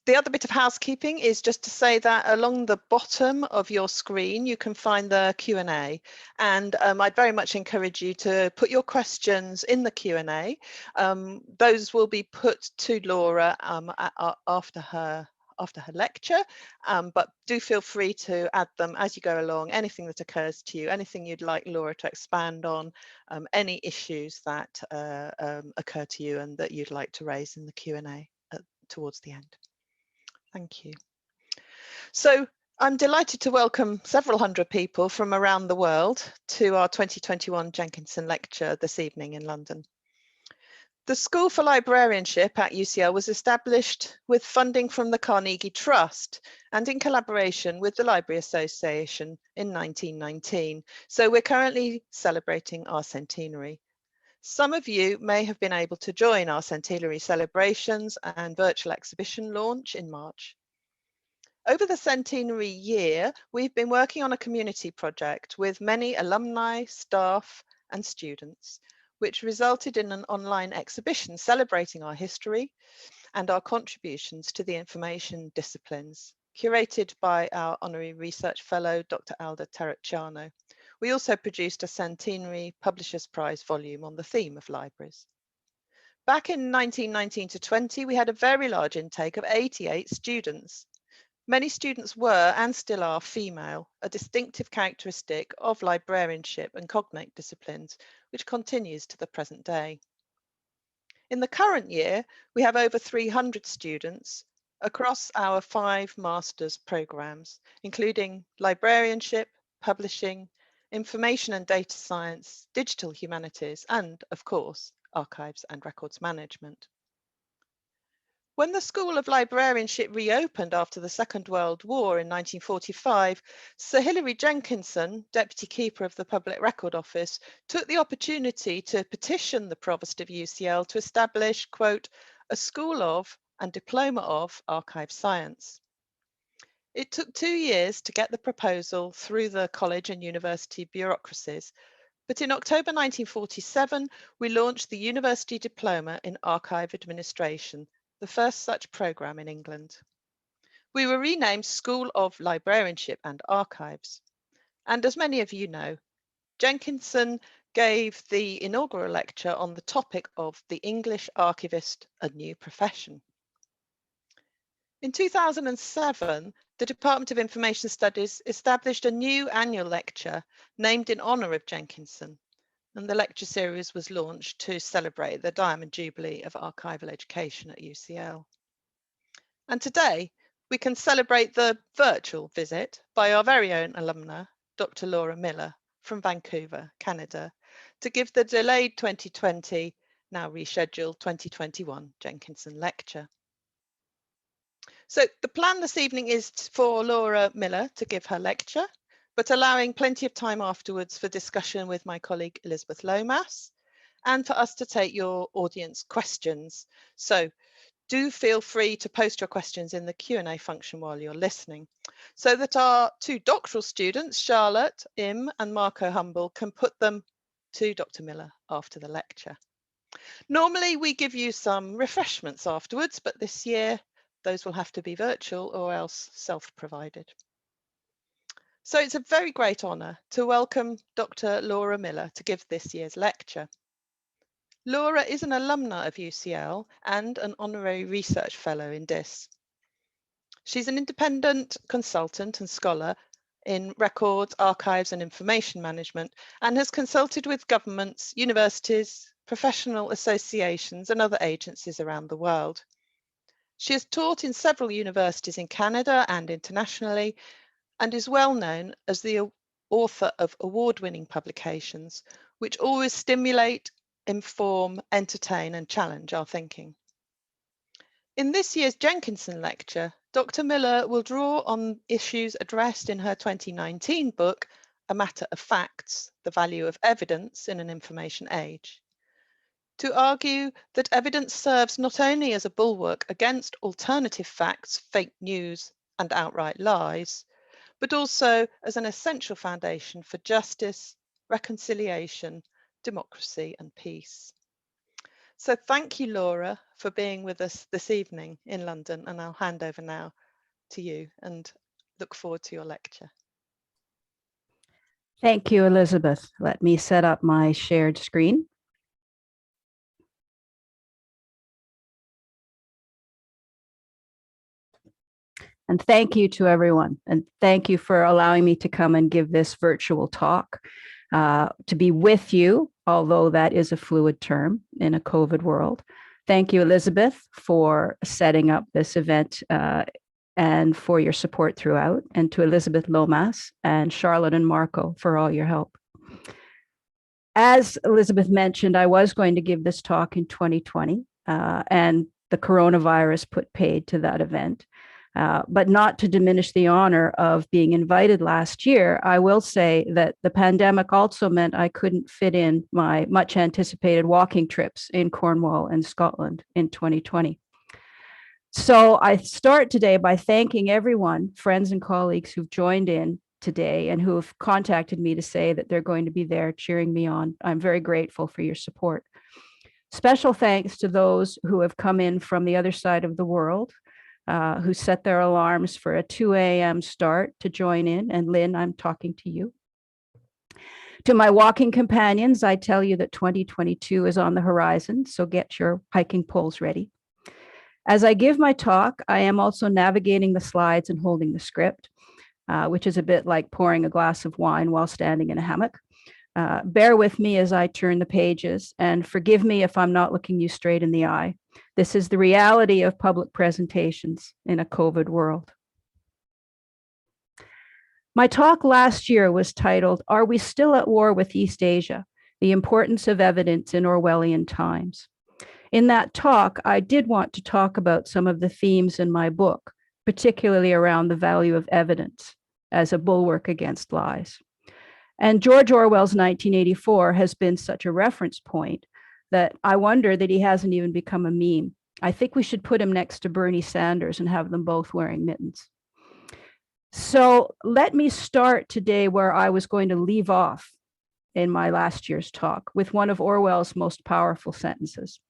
The other bit of housekeeping is just to say that along the bottom of your screen, you can find the Q&A. And I'd very much encourage you to put your questions in the Q&A. Those will be put to Laura after her lecture, but do feel free to add them as you go along, anything that occurs to you, anything you'd like Laura to expand on, any issues that occur to you and that you'd like to raise in the Q&A towards the end. Thank you. So I'm delighted to welcome several hundred people from around the world to our 2021 Jenkinson Lecture this evening in London. The School for Librarianship at UCL was established with funding from the Carnegie Trust and in collaboration with the Library Association in 1919. So we're currently celebrating our centenary. Some of you may have been able to join our centenary celebrations and virtual exhibition launch in March. Over the centenary year, we've been working on a community project with many alumni, staff, and students, which resulted in an online exhibition celebrating our history and our contributions to the information disciplines, curated by our Honorary Research Fellow, Dr. Alda Terracciano. We also produced a centenary Publishers' Prize volume on the theme of libraries. Back in 1919 to 20, we had a very large intake of 88 students. Many students were and still are female, a distinctive characteristic of librarianship and cognate disciplines, which continues to the present day. In the current year, we have over 300 students across our 5 master's programs, including librarianship, publishing, information and data science, digital humanities, and of course, archives and records management. When the School of Librarianship reopened after the Second World War in 1945, Sir Hilary Jenkinson, Deputy Keeper of the Public Record Office, took the opportunity to petition the Provost of UCL to establish, quote, a School of and Diploma of Archive Science. It took 2 years to get the proposal through the college and university bureaucracies, but in October 1947, we launched the University Diploma in Archive Administration, the first such programme in England. We were renamed School of Librarianship and Archives. And as many of you know, Jenkinson gave the inaugural lecture on the topic of the English archivist, a new profession. In 2007, the Department of Information Studies established a new annual lecture named in honour of Jenkinson, and the lecture series was launched to celebrate the Diamond Jubilee of archival education at UCL. And today, we can celebrate the virtual visit by our very own alumna, Dr. Laura Millar from Vancouver, Canada, to give the delayed 2020, now rescheduled 2021 Jenkinson Lecture. So the plan this evening is for Laura Millar to give her lecture, but allowing plenty of time afterwards for discussion with my colleague Elizabeth Lomas and for us to take your audience questions. So do feel free to post your questions in the Q&A function while you're listening, so that our 2 doctoral students, Charlotte Im and Marco Humble, can put them to Dr. Millar after the lecture. Normally we give you some refreshments afterwards, but this year those will have to be virtual or else self-provided. So it's a very great honour to welcome Dr. Laura Millar to give this year's lecture. Laura is an alumna of UCL and an honorary research fellow in DIS. She's an independent consultant and scholar in records, archives and information management, and has consulted with governments, universities, professional associations and other agencies around the world. She has taught in several universities in Canada and internationally, and is well known as the author of award-winning publications, which always stimulate, inform, entertain and challenge our thinking. In this year's Jenkinson Lecture, Dr. Millar will draw on issues addressed in her 2019 book, A Matter of Facts, The Value of Evidence in an Information Age, to argue that evidence serves not only as a bulwark against alternative facts, fake news and outright lies, but also as an essential foundation for justice, reconciliation, democracy and peace. So thank you, Laura, for being with us this evening in London, and I'll hand over now to you and look forward to your lecture. Thank you, Elizabeth. Let me set up my shared screen. And thank you to everyone. And thank you for allowing me to come and give this virtual talk, to be with you, although that is a fluid term in a COVID world. Thank you, Elizabeth, for setting up this event and for your support throughout, and to Elizabeth Lomas and Charlotte and Marco for all your help. As Elizabeth mentioned, I was going to give this talk in 2020, and the coronavirus put paid to that event. But not to diminish the honor of being invited last year, I will say that the pandemic also meant I couldn't fit in my much anticipated walking trips in Cornwall and Scotland in 2020. So I start today by thanking everyone, friends and colleagues who've joined in today and who have contacted me to say that they're going to be there cheering me on. I'm very grateful for your support. Special thanks to those who have come in from the other side of the world, who set their alarms for a 2 a.m. start to join in. And Lynn, I'm talking to you. To my walking companions, I tell you that 2022 is on the horizon, so get your hiking poles ready. As I give my talk, I am also navigating the slides and holding the script, which is a bit like pouring a glass of wine while standing in a hammock. Bear with me as I turn the pages, and forgive me if I'm not looking you straight in the eye. This is the reality of public presentations in a COVID world. My talk last year was titled, "Are We Still at War with East Asia? The Importance of Evidence in Orwellian Times." In that talk, I did want to talk about some of the themes in my book, particularly around the value of evidence as a bulwark against lies. And George Orwell's 1984 has been such a reference point that I wonder that he hasn't even become a meme. I think we should put him next to Bernie Sanders and have them both wearing mittens. So let me start today where I was going to leave off in my last year's talk, with one of Orwell's most powerful sentences.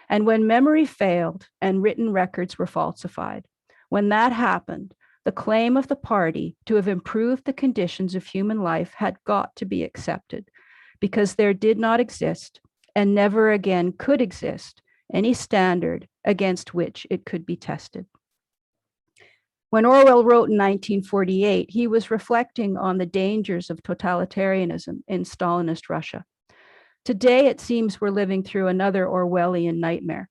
"And when memory failed and written records were falsified, when that happened, the claim of the party to have improved the conditions of human life had got to be accepted, because there did not exist, and never again could exist, any standard against which it could be tested." When Orwell wrote in 1948, he was reflecting on the dangers of totalitarianism in Stalinist Russia. Today, it seems we're living through another Orwellian nightmare.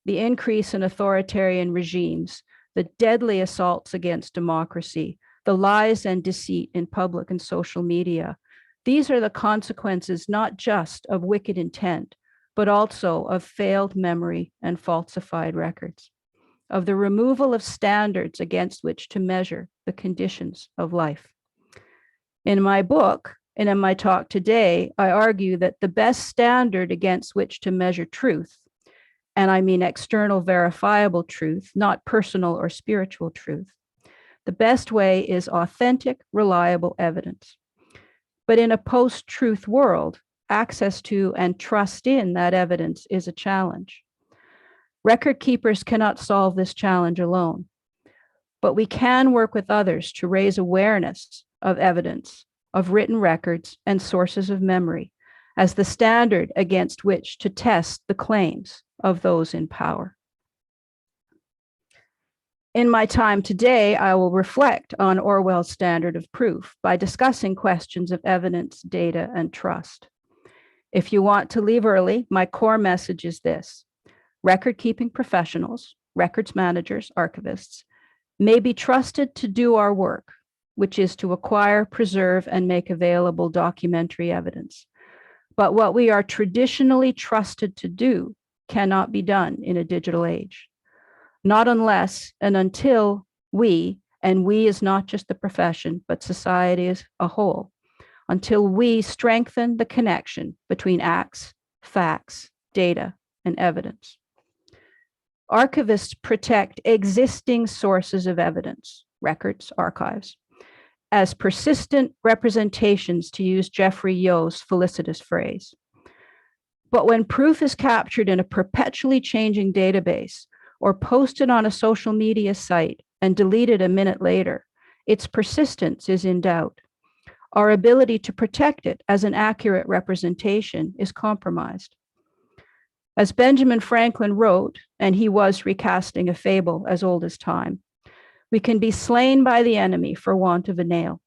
The increase in authoritarian regimes, the deadly assaults against democracy, the lies and deceit in public and social media. These are the consequences not just of wicked intent, but also of failed memory and falsified records, of the removal of standards against which to measure the conditions of life. In my book, and in my talk today, I argue that the best standard against which to measure truth, and I mean external verifiable truth, not personal or spiritual truth, the best way is authentic, reliable evidence. But in a post-truth world, access to and trust in that evidence is a challenge. Record keepers cannot solve this challenge alone, but we can work with others to raise awareness of evidence, of written records and sources of memory as the standard against which to test the claims of those in power. In my time today, I will reflect on Orwell's standard of proof by discussing questions of evidence, data, and trust. If you want to leave early, my core message is this: record-keeping professionals, records managers, archivists, may be trusted to do our work, which is to acquire, preserve, and make available documentary evidence. But what we are traditionally trusted to do cannot be done in a digital age. Not unless and until we, and we is not just the profession, but society as a whole, until we strengthen the connection between acts, facts, data, and evidence. Archivists protect existing sources of evidence, records, archives, as persistent representations, to use Jeffrey Yo's felicitous phrase. But when proof is captured in a perpetually changing database or posted on a social media site and deleted a minute later, its persistence is in doubt. Our ability to protect it as an accurate representation is compromised. As Benjamin Franklin wrote, and he was recasting a fable as old as time, we can be slain by the enemy for want of a nail.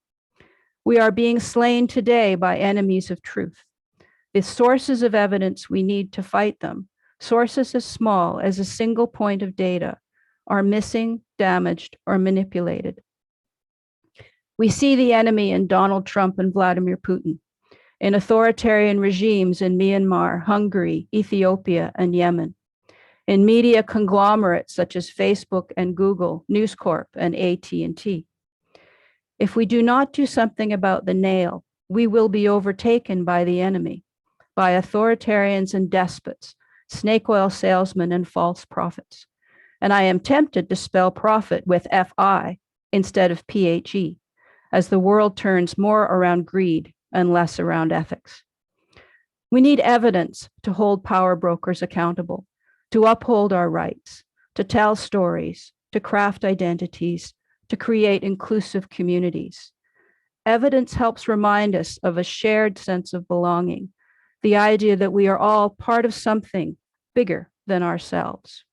We are being slain today by enemies of truth. The sources of evidence we need to fight them, sources as small as a single point of data, are missing, damaged, or manipulated. We see the enemy in Donald Trump and Vladimir Putin, in authoritarian regimes in Myanmar, Hungary, Ethiopia, and Yemen, in media conglomerates such as Facebook and Google, News Corp, and AT&T. If we do not do something about the nail, we will be overtaken by the enemy, by authoritarians and despots, snake oil salesmen and false prophets. And I am tempted to spell prophet with F-I instead of P-H-E, as the world turns more around greed and less around ethics. We need evidence to hold power brokers accountable, to uphold our rights, to tell stories, to craft identities, to create inclusive communities. Evidence helps remind us of a shared sense of belonging, the idea that we are all part of something bigger than ourselves.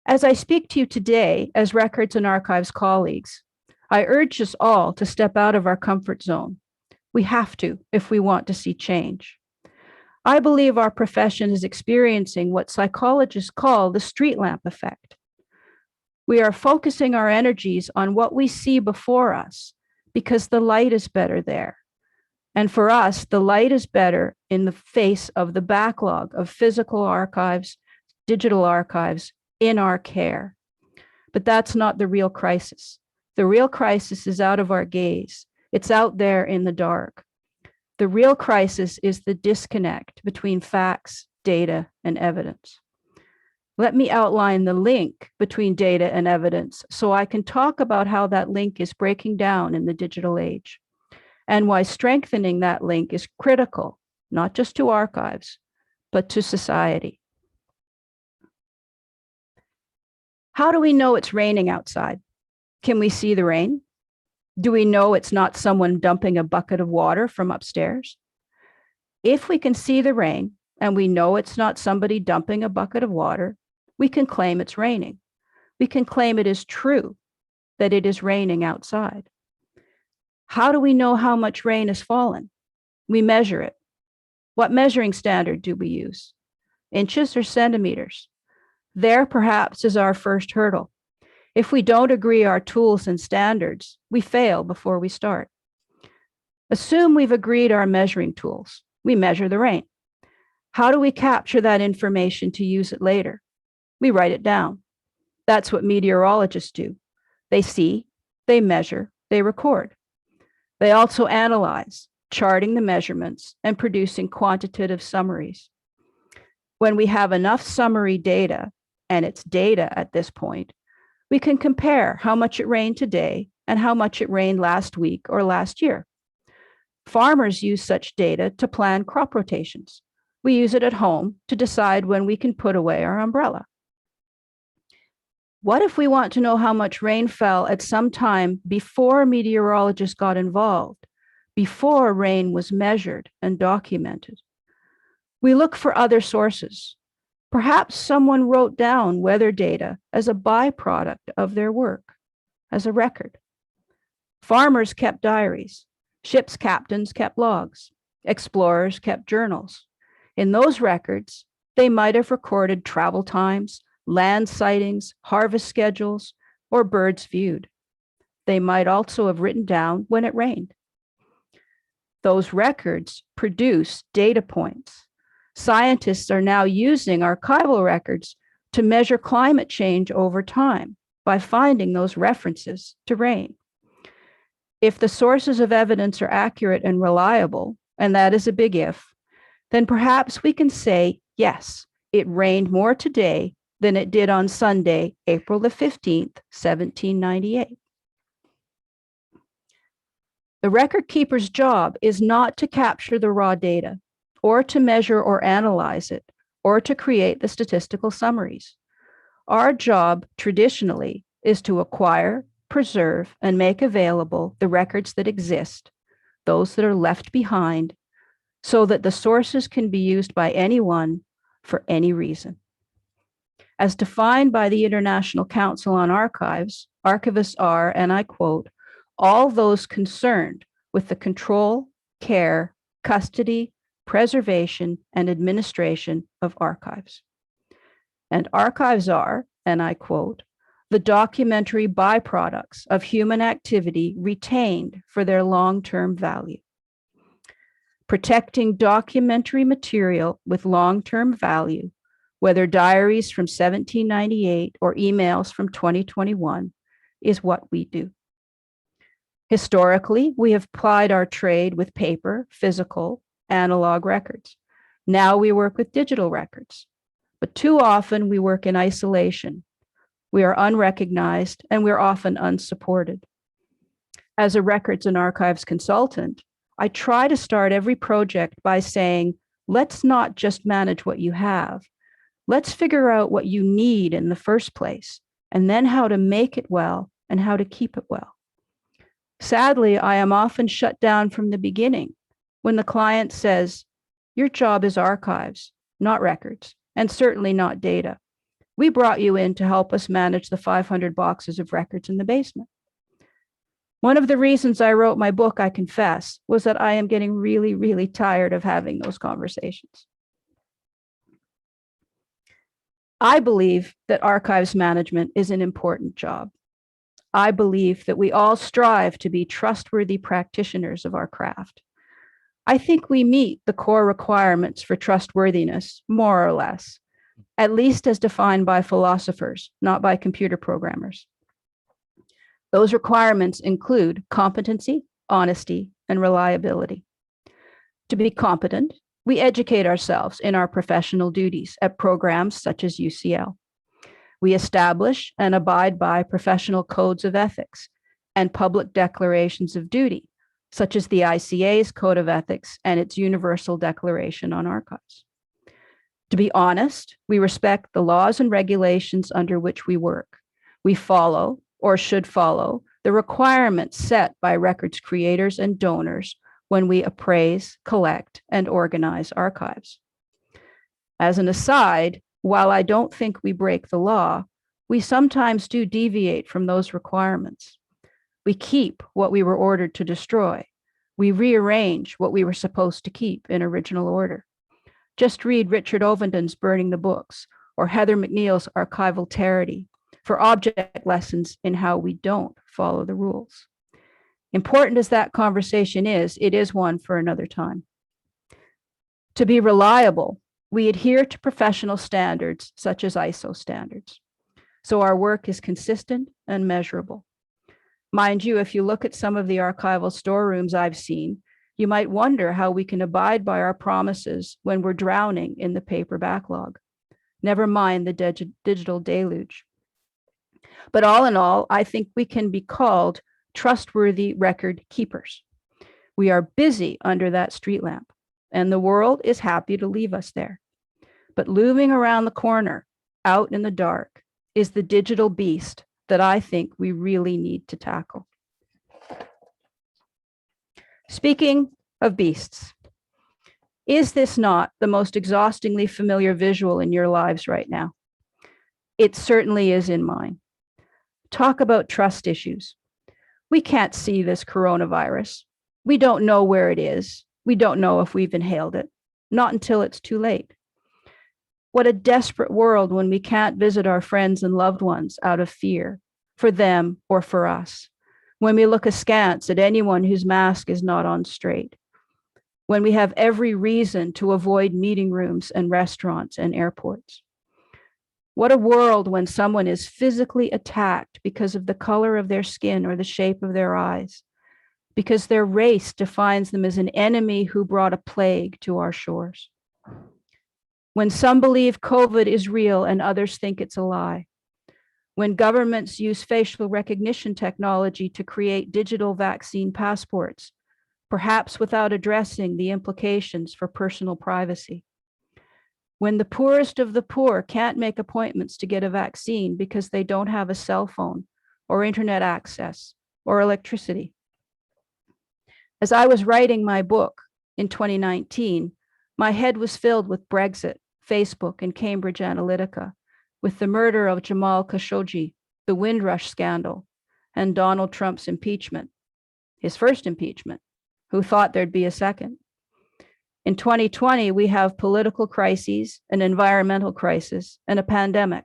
As I speak to you today as Records and Archives colleagues, I urge us all to step out of our comfort zone. We have to if we want to see change. I believe our profession is experiencing what psychologists call the street lamp effect. We are focusing our energies on what we see before us because the light is better there. And for us, the light is better in the face of the backlog of physical archives, digital archives in our care. But that's not the real crisis. The real crisis is out of our gaze. It's out there in the dark. The real crisis is the disconnect between facts, data, and evidence. Let me outline the link between data and evidence so I can talk about how that link is breaking down in the digital age and why strengthening that link is critical, not just to archives, but to society. How do we know it's raining outside? Can we see the rain? Do we know it's not someone dumping a bucket of water from upstairs? If we can see the rain and we know it's not somebody dumping a bucket of water, we can claim it's raining. We can claim it is true that it is raining outside. How do we know how much rain has fallen? We measure it. What measuring standard do we use? Inches or centimeters? There perhaps is our first hurdle. If we don't agree our tools and standards, we fail before we start. Assume we've agreed our measuring tools. We measure the rain. How do we capture that information to use it later? We write it down. That's what meteorologists do. They see, they measure, they record. They also analyze, charting the measurements and producing quantitative summaries. When we have enough summary data, and it's data at this point, we can compare how much it rained today and how much it rained last week or last year. Farmers use such data to plan crop rotations. We use it at home to decide when we can put away our umbrella. What if we want to know how much rain fell at some time before meteorologists got involved, before rain was measured and documented? We look for other sources. Perhaps someone wrote down weather data as a byproduct of their work, as a record. Farmers kept diaries. Ships' captains kept logs. Explorers kept journals. In those records, they might have recorded travel times, land sightings, harvest schedules, or birds viewed. They might also have written down when it rained. Those records produce data points. Scientists are now using archival records to measure climate change over time by finding those references to rain. If the sources of evidence are accurate and reliable, and that is a big if, then perhaps we can say, yes, it rained more today than it did on Sunday, April the 15th, 1798. The record keeper's job is not to capture the raw data or to measure or analyze it, or to create the statistical summaries. Our job traditionally is to acquire, preserve, and make available the records that exist, those that are left behind, so that the sources can be used by anyone for any reason. As defined by the International Council on Archives, archivists are, and I quote, all those concerned with the control, care, custody, preservation, and administration of archives. And archives are, and I quote, the documentary byproducts of human activity retained for their long-term value. Protecting documentary material with long-term value, whether diaries from 1798 or emails from 2021, is what we do. Historically, we have plied our trade with paper, physical, analog records. Now we work with digital records, but too often we work in isolation. We are unrecognized and we're often unsupported. As a records and archives consultant, I try to start every project by saying, let's not just manage what you have. Let's figure out what you need in the first place, and then how to make it well and how to keep it well. Sadly, I am often shut down from the beginning when the client says, your job is archives, not records, and certainly not data. We brought you in to help us manage the 500 boxes of records in the basement. One of the reasons I wrote my book, I confess, was that I am getting really, really tired of having those conversations. I believe that archives management is an important job. I believe that we all strive to be trustworthy practitioners of our craft. I think we meet the core requirements for trustworthiness, more or less, at least as defined by philosophers, not by computer programmers. Those requirements include competency, honesty, and reliability. To be competent, we educate ourselves in our professional duties at programs such as UCL. We establish and abide by professional codes of ethics and public declarations of duty, such as the ICA's Code of Ethics and its Universal Declaration on Archives. To be honest, we respect the laws and regulations under which we work. We follow, or should follow, the requirements set by records creators and donors when we appraise, collect, and organize archives. As an aside, while I don't think we break the law, we sometimes do deviate from those requirements. We keep what we were ordered to destroy. We rearrange what we were supposed to keep in original order. Just read Richard Ovenden's Burning the Books or Heather McNeil's Archival Tyranny for object lessons in how we don't follow the rules. Important as that conversation is, it is one for another time. To be reliable, we adhere to professional standards such as ISO standards. So our work is consistent and measurable. Mind you, if you look at some of the archival storerooms I've seen, you might wonder how we can abide by our promises when we're drowning in the paper backlog. Never mind the digital deluge. But all in all, I think we can be called trustworthy record keepers. We are busy under that street lamp, and the world is happy to leave us there. But looming around the corner, out in the dark, is the digital beast that I think we really need to tackle. Speaking of beasts, is this not the most exhaustingly familiar visual in your lives right now? It certainly is in mine. Talk about trust issues. We can't see this coronavirus. We don't know where it is. We don't know if we've inhaled it, not until it's too late. What a desperate world when we can't visit our friends and loved ones out of fear, for them or for us. When we look askance at anyone whose mask is not on straight. When we have every reason to avoid meeting rooms and restaurants and airports. What a world when someone is physically attacked because of the color of their skin or the shape of their eyes, because their race defines them as an enemy who brought a plague to our shores. When some believe COVID is real and others think it's a lie. When governments use facial recognition technology to create digital vaccine passports, perhaps without addressing the implications for personal privacy. When the poorest of the poor can't make appointments to get a vaccine because they don't have a cell phone or internet access or electricity. As I was writing my book in 2019, my head was filled with Brexit, Facebook, and Cambridge Analytica, with the murder of Jamal Khashoggi, the Windrush scandal, and Donald Trump's impeachment, his first impeachment. Who thought there'd be a second? In 2020, we have political crises, an environmental crisis, and a pandemic.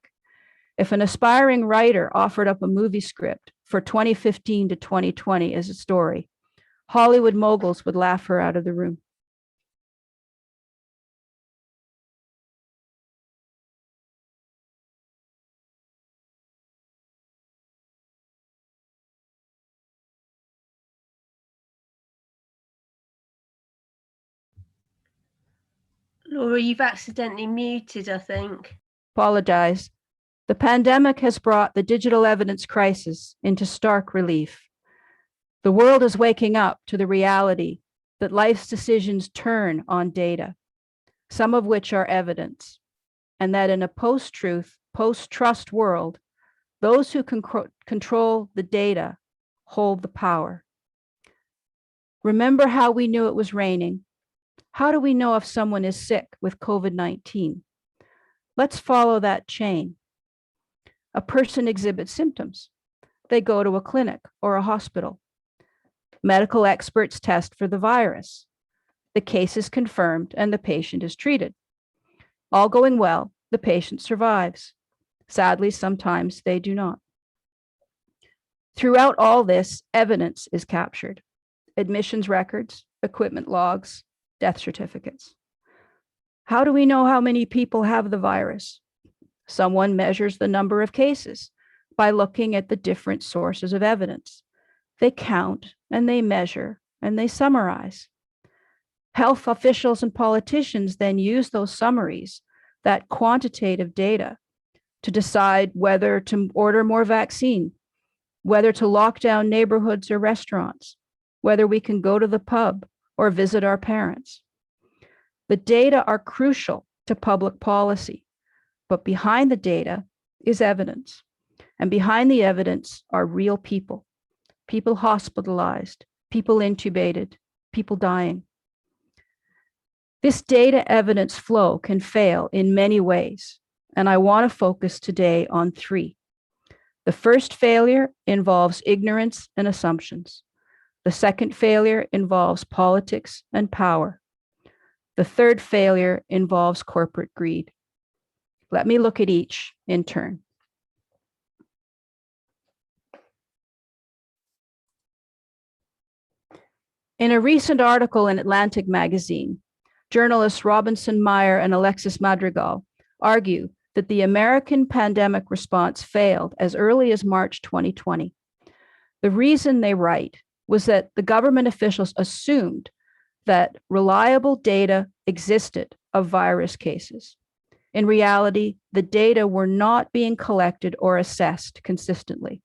If an aspiring writer offered up a movie script for 2015 to 2020 as a story, Hollywood moguls would laugh her out of the room. Laura, you've accidentally muted, I think. Apologize. The pandemic has brought the digital evidence crisis into stark relief. The world is waking up to the reality that life's decisions turn on data, some of which are evidence, and that in a post-truth, post-trust world, those who control the data hold the power. Remember how we knew it was raining? How do we know if someone is sick with COVID-19? Let's follow that chain. A person exhibits symptoms. They go to a clinic or a hospital. Medical experts test for the virus. The case is confirmed and the patient is treated. All going well, the patient survives. Sadly, sometimes they do not. Throughout all this, evidence is captured. Admissions records, equipment logs, death certificates. How do we know how many people have the virus? Someone measures the number of cases by looking at the different sources of evidence. They count and they measure and they summarize. Health officials and politicians then use those summaries, that quantitative data, to decide whether to order more vaccine, whether to lock down neighborhoods or restaurants, whether we can go to the pub or visit our parents. The data are crucial to public policy, but behind the data is evidence. And behind the evidence are real people, people hospitalized, people intubated, people dying. This data evidence flow can fail in many ways, and I want to focus today on three. The first failure involves ignorance and assumptions. The second failure involves politics and power. The third failure involves corporate greed. Let me look at each in turn. In a recent article in Atlantic magazine, journalists Robinson Meyer and Alexis Madrigal argue that the American pandemic response failed as early as March 2020. The reason, they write, was that the government officials assumed that reliable data existed of virus cases. In reality, the data were not being collected or assessed consistently.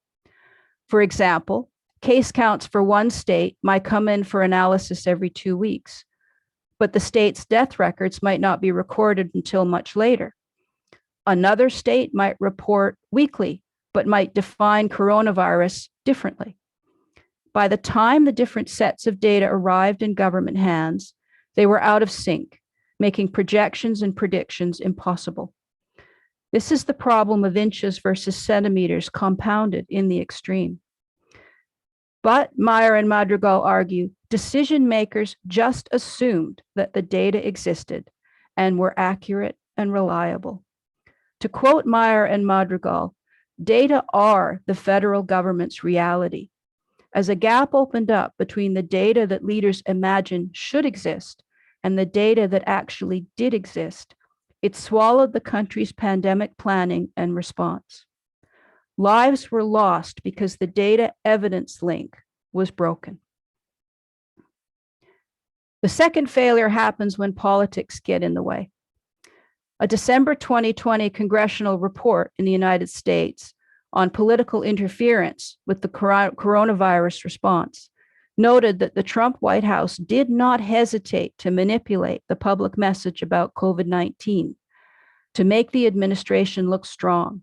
For example, case counts for one state might come in for analysis every 2 weeks, but the state's death records might not be recorded until much later. Another state might report weekly, but might define coronavirus differently. By the time the different sets of data arrived in government hands, they were out of sync, making projections and predictions impossible. This is the problem of inches versus centimeters compounded in the extreme. But Meyer and Madrigal argue decision makers just assumed that the data existed and were accurate and reliable. To quote Meyer and Madrigal, data are the federal government's reality. As a gap opened up between the data that leaders imagine should exist and the data that actually did exist, it swallowed the country's pandemic planning and response. Lives were lost because the data evidence link was broken. The second failure happens when politics get in the way. A December 2020 congressional report in the United States on political interference with the coronavirus response noted that the Trump White House did not hesitate to manipulate the public message about COVID-19 to make the administration look strong.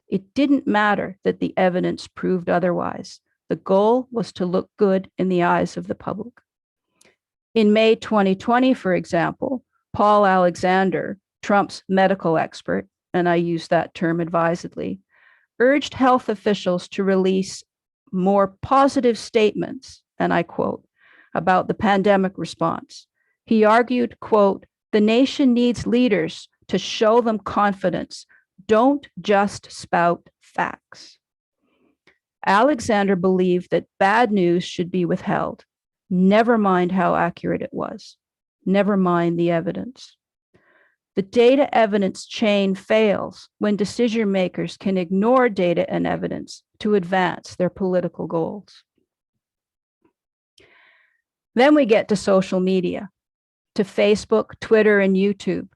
It didn't matter that the evidence proved otherwise. The goal was to look good in the eyes of the public. In May 2020, for example, Paul Alexander, Trump's medical expert, and I use that term advisedly, urged health officials to release more positive statements, and I quote, about the pandemic response. He argued, quote, "The nation needs leaders to show them confidence. Don't just spout facts." Alexander believed that bad news should be withheld. Never mind how accurate it was. Never mind the evidence. The data evidence chain fails when decision makers can ignore data and evidence to advance their political goals. Then we get to social media, to Facebook, Twitter, and YouTube,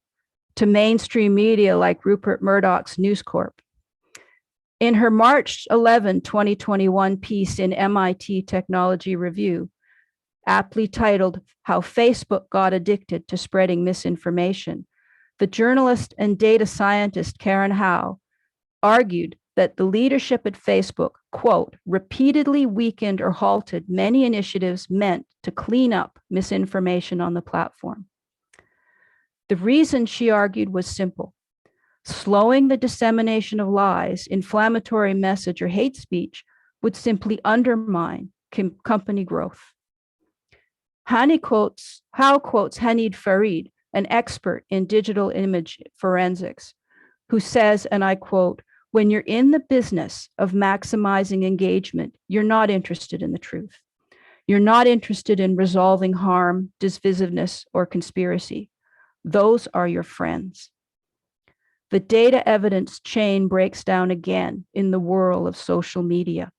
to mainstream media like Rupert Murdoch's News Corp. In her March 11, 2021 piece in MIT Technology Review, aptly titled "How Facebook Got Addicted to Spreading Misinformation," the journalist and data scientist Karen Howe argued that the leadership at Facebook, quote, repeatedly weakened or halted many initiatives meant to clean up misinformation on the platform. The reason, she argued, was simple. Slowing the dissemination of lies, inflammatory message, or hate speech would simply undermine company growth. Howe quotes Hanid Farid, an expert in digital image forensics, who says, and I quote, "When you're in the business of maximizing engagement, you're not interested in the truth. You're not interested in resolving harm, divisiveness, or conspiracy. Those are your friends." The data evidence chain breaks down again in the whirl of social media.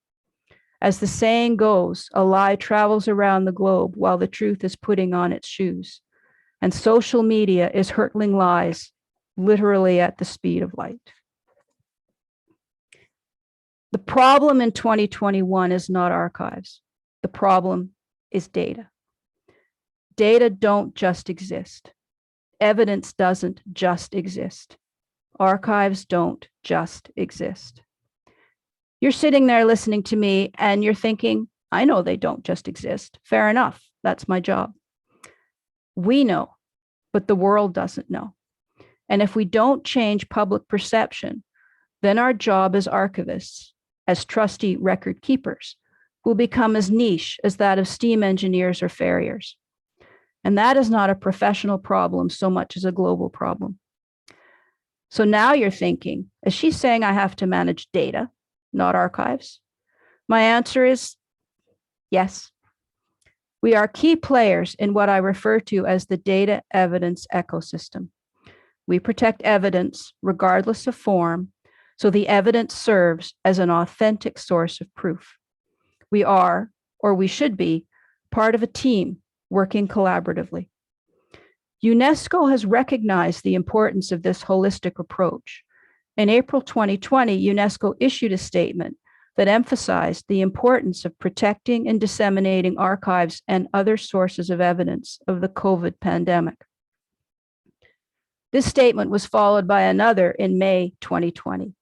As the saying goes, a lie travels around the globe while the truth is putting on its shoes. And social media is hurtling lies literally at the speed of light. The problem in 2021 is not archives. The problem is data. Data don't just exist. Evidence doesn't just exist. Archives don't just exist. You're sitting there listening to me and you're thinking, I know they don't just exist. Fair enough. That's my job. We know, but the world doesn't know. And if we don't change public perception, then our job as archivists, as trusty record keepers, will become as niche as that of steam engineers or farriers. And that is not a professional problem so much as a global problem. So now you're thinking, is she saying I have to manage data, not archives? My answer is yes. We are key players in what I refer to as the data evidence ecosystem. We protect evidence regardless of form, so the evidence serves as an authentic source of proof. We are, or we should be, part of a team working collaboratively. UNESCO has recognized the importance of this holistic approach. In April 2020, UNESCO issued a statement that emphasized the importance of protecting and disseminating archives and other sources of evidence of the COVID pandemic. This statement was followed by another in May 2020.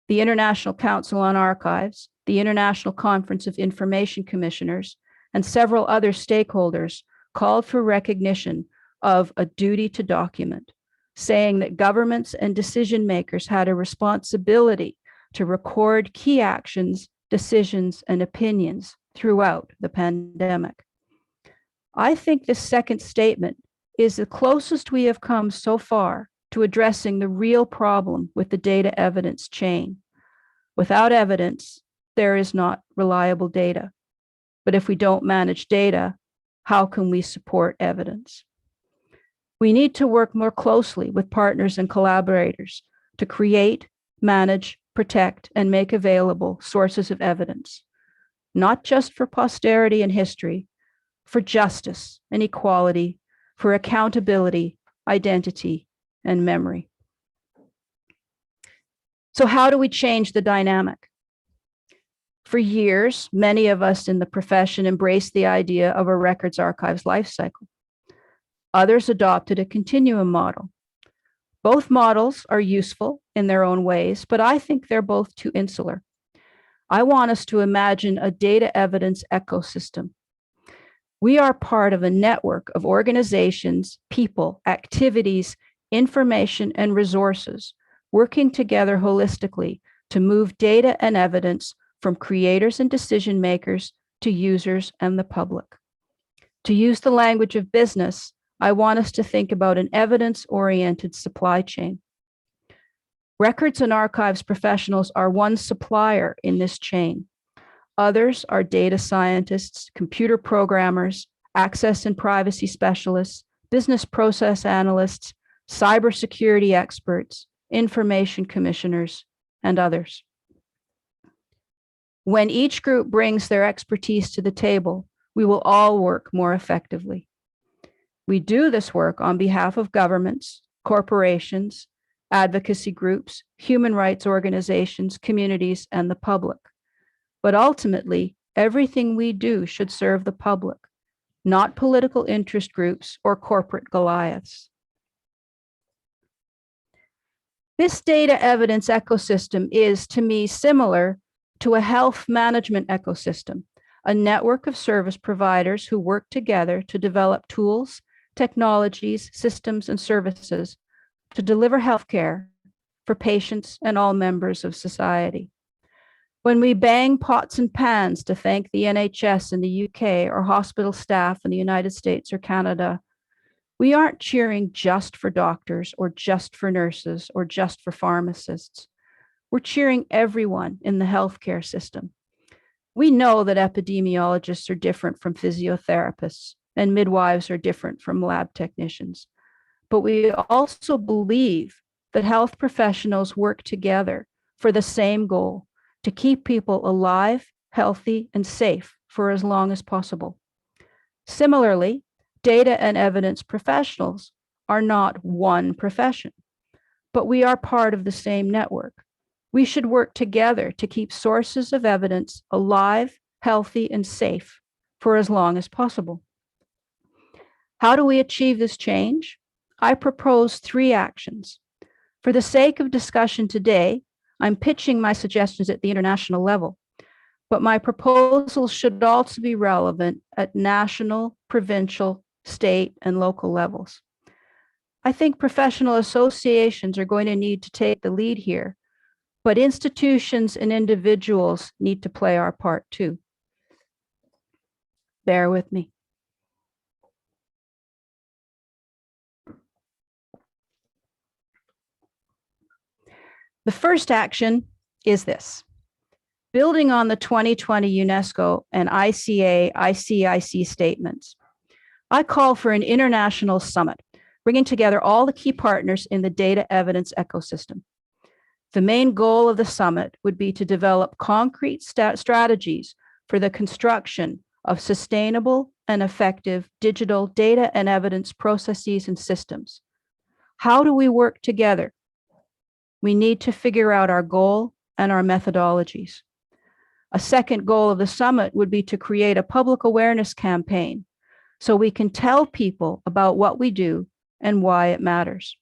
The International Council on Archives, the International Conference of Information Commissioners, and several other stakeholders called for recognition of a duty to document, saying that governments and decision makers had a responsibility to record key actions, decisions, and opinions throughout the pandemic. I think this second statement is the closest we have come so far to addressing the real problem with the data evidence chain. Without evidence, there is not reliable data. But if we don't manage data, how can we support evidence? We need to work more closely with partners and collaborators to create, manage, protect, and make available sources of evidence, not just for posterity and history, for justice and equality, for accountability, identity, and memory. So how do we change the dynamic? For years, many of us in the profession embraced the idea of a records archives life cycle. Others adopted a continuum model. Both models are useful in their own ways, but I think they're both too insular. I want us to imagine a data evidence ecosystem. We are part of a network of organizations, people, activities, information, and resources working together holistically to move data and evidence from creators and decision makers to users and the public. To use the language of business, I want us to think about an evidence-oriented supply chain. Records and archives professionals are one supplier in this chain. Others are data scientists, computer programmers, access and privacy specialists, business process analysts, cybersecurity experts, information commissioners, and others. When each group brings their expertise to the table, we will all work more effectively. We do this work on behalf of governments, corporations, advocacy groups, human rights organizations, communities, and the public. But ultimately, everything we do should serve the public, not political interest groups or corporate Goliaths. This data evidence ecosystem is, to me, similar to a health management ecosystem, a network of service providers who work together to develop tools, technologies, systems, and services to deliver healthcare for patients and all members of society. When we bang pots and pans to thank the NHS in the UK or hospital staff in the United States or Canada, we aren't cheering just for doctors or just for nurses or just for pharmacists. We're cheering everyone in the healthcare system. We know that epidemiologists are different from physiotherapists and midwives are different from lab technicians. But we also believe that health professionals work together for the same goal, to keep people alive, healthy, and safe for as long as possible. Similarly, data and evidence professionals are not one profession, but we are part of the same network. We should work together to keep sources of evidence alive, healthy, and safe for as long as possible. How do we achieve this change? I propose 3 actions. For the sake of discussion today, I'm pitching my suggestions at the international level, but my proposals should also be relevant at national, provincial, state, and local levels. I think professional associations are going to need to take the lead here, but institutions and individuals need to play our part too. Bear with me. The first action is this. Building on the 2020 UNESCO and ICA-ICIC statements, I call for an international summit, bringing together all the key partners in the data evidence ecosystem. The main goal of the summit would be to develop concrete strategies for the construction of sustainable and effective digital data and evidence processes and systems. How do we work together? We need to figure out our goal and our methodologies. A second goal of the summit would be to create a public awareness campaign so we can tell people about what we do and why it matters.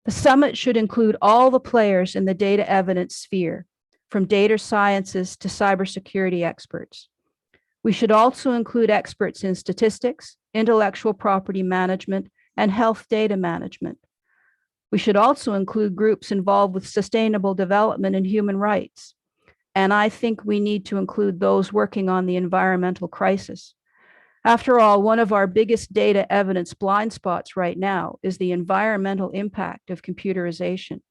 The summit should include all the players in the data evidence sphere, from data scientists to cybersecurity experts. We should also include experts in statistics, intellectual property management, and health data management. We should also include groups involved with sustainable development and human rights. And I think we need to include those working on the environmental crisis. After all, one of our biggest data evidence blind spots right now is the environmental impact of computerization.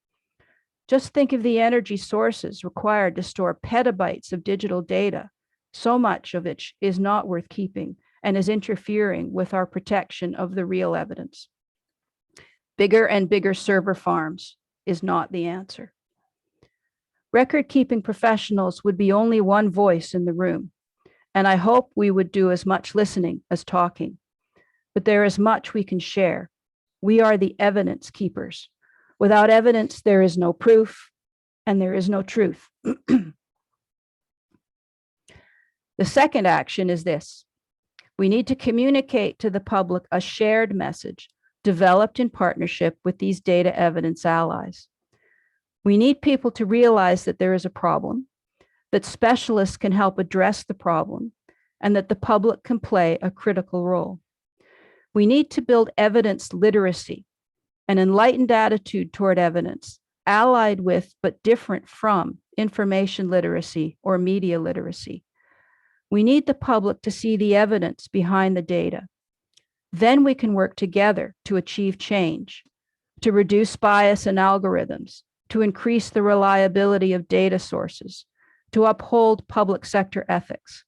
Just think of the energy sources required to store petabytes of digital data, so much of which is not worth keeping and is interfering with our protection of the real evidence. Bigger and bigger server farms is not the answer. Record-keeping professionals would be only one voice in the room, and I hope we would do as much listening as talking. But there is much we can share. We are the evidence keepers. Without evidence, there is no proof, and there is no truth. The second action is this. We need to communicate to the public a shared message developed in partnership with these data evidence allies. We need people to realize that there is a problem, that specialists can help address the problem, and that the public can play a critical role. We need to build evidence literacy, an enlightened attitude toward evidence, allied with but different from information literacy or media literacy. We need the public to see the evidence behind the data. Then we can work together to achieve change, to reduce bias in algorithms, to increase the reliability of data sources, to uphold public sector ethics,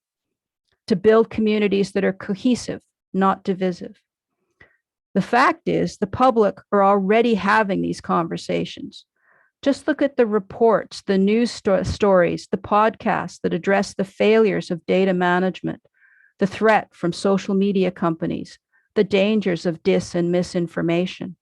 to build communities that are cohesive, not divisive. The fact is, the public are already having these conversations. Just look at the reports, the news stories, the podcasts that address the failures of data management, the threat from social media companies, the dangers of dis and misinformation.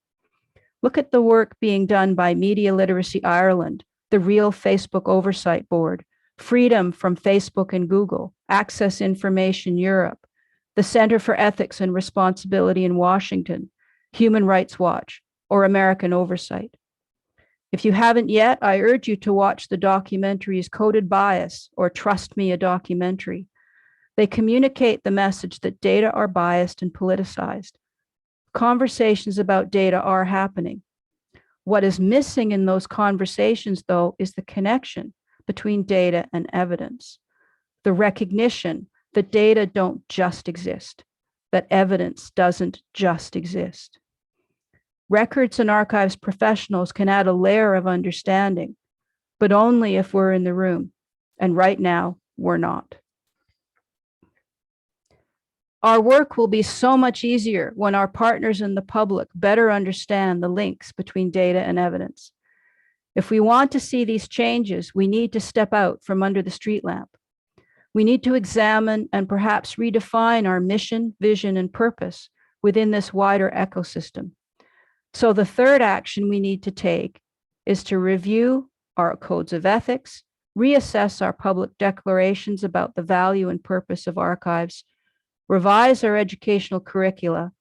Look at the work being done by Media Literacy Ireland, the Real Facebook Oversight Board, Freedom from Facebook and Google, Access Information Europe, the Center for Ethics and Responsibility in Washington, Human Rights Watch, or American Oversight. If you haven't yet, I urge you to watch the documentaries Coded Bias or Trust Me, a Documentary. They communicate the message that data are biased and politicized. Conversations about data are happening. What is missing in those conversations, though, is the connection between data and evidence, the recognition that data don't just exist, that evidence doesn't just exist. Records and archives professionals can add a layer of understanding, but only if we're in the room. And right now, we're not. Our work will be so much easier when our partners and the public better understand the links between data and evidence. If we want to see these changes, we need to step out from under the street lamp. We need to examine and perhaps redefine our mission, vision, and purpose within this wider ecosystem. So the third action we need to take is to review our codes of ethics, reassess our public declarations about the value and purpose of archives, revise our educational curricula,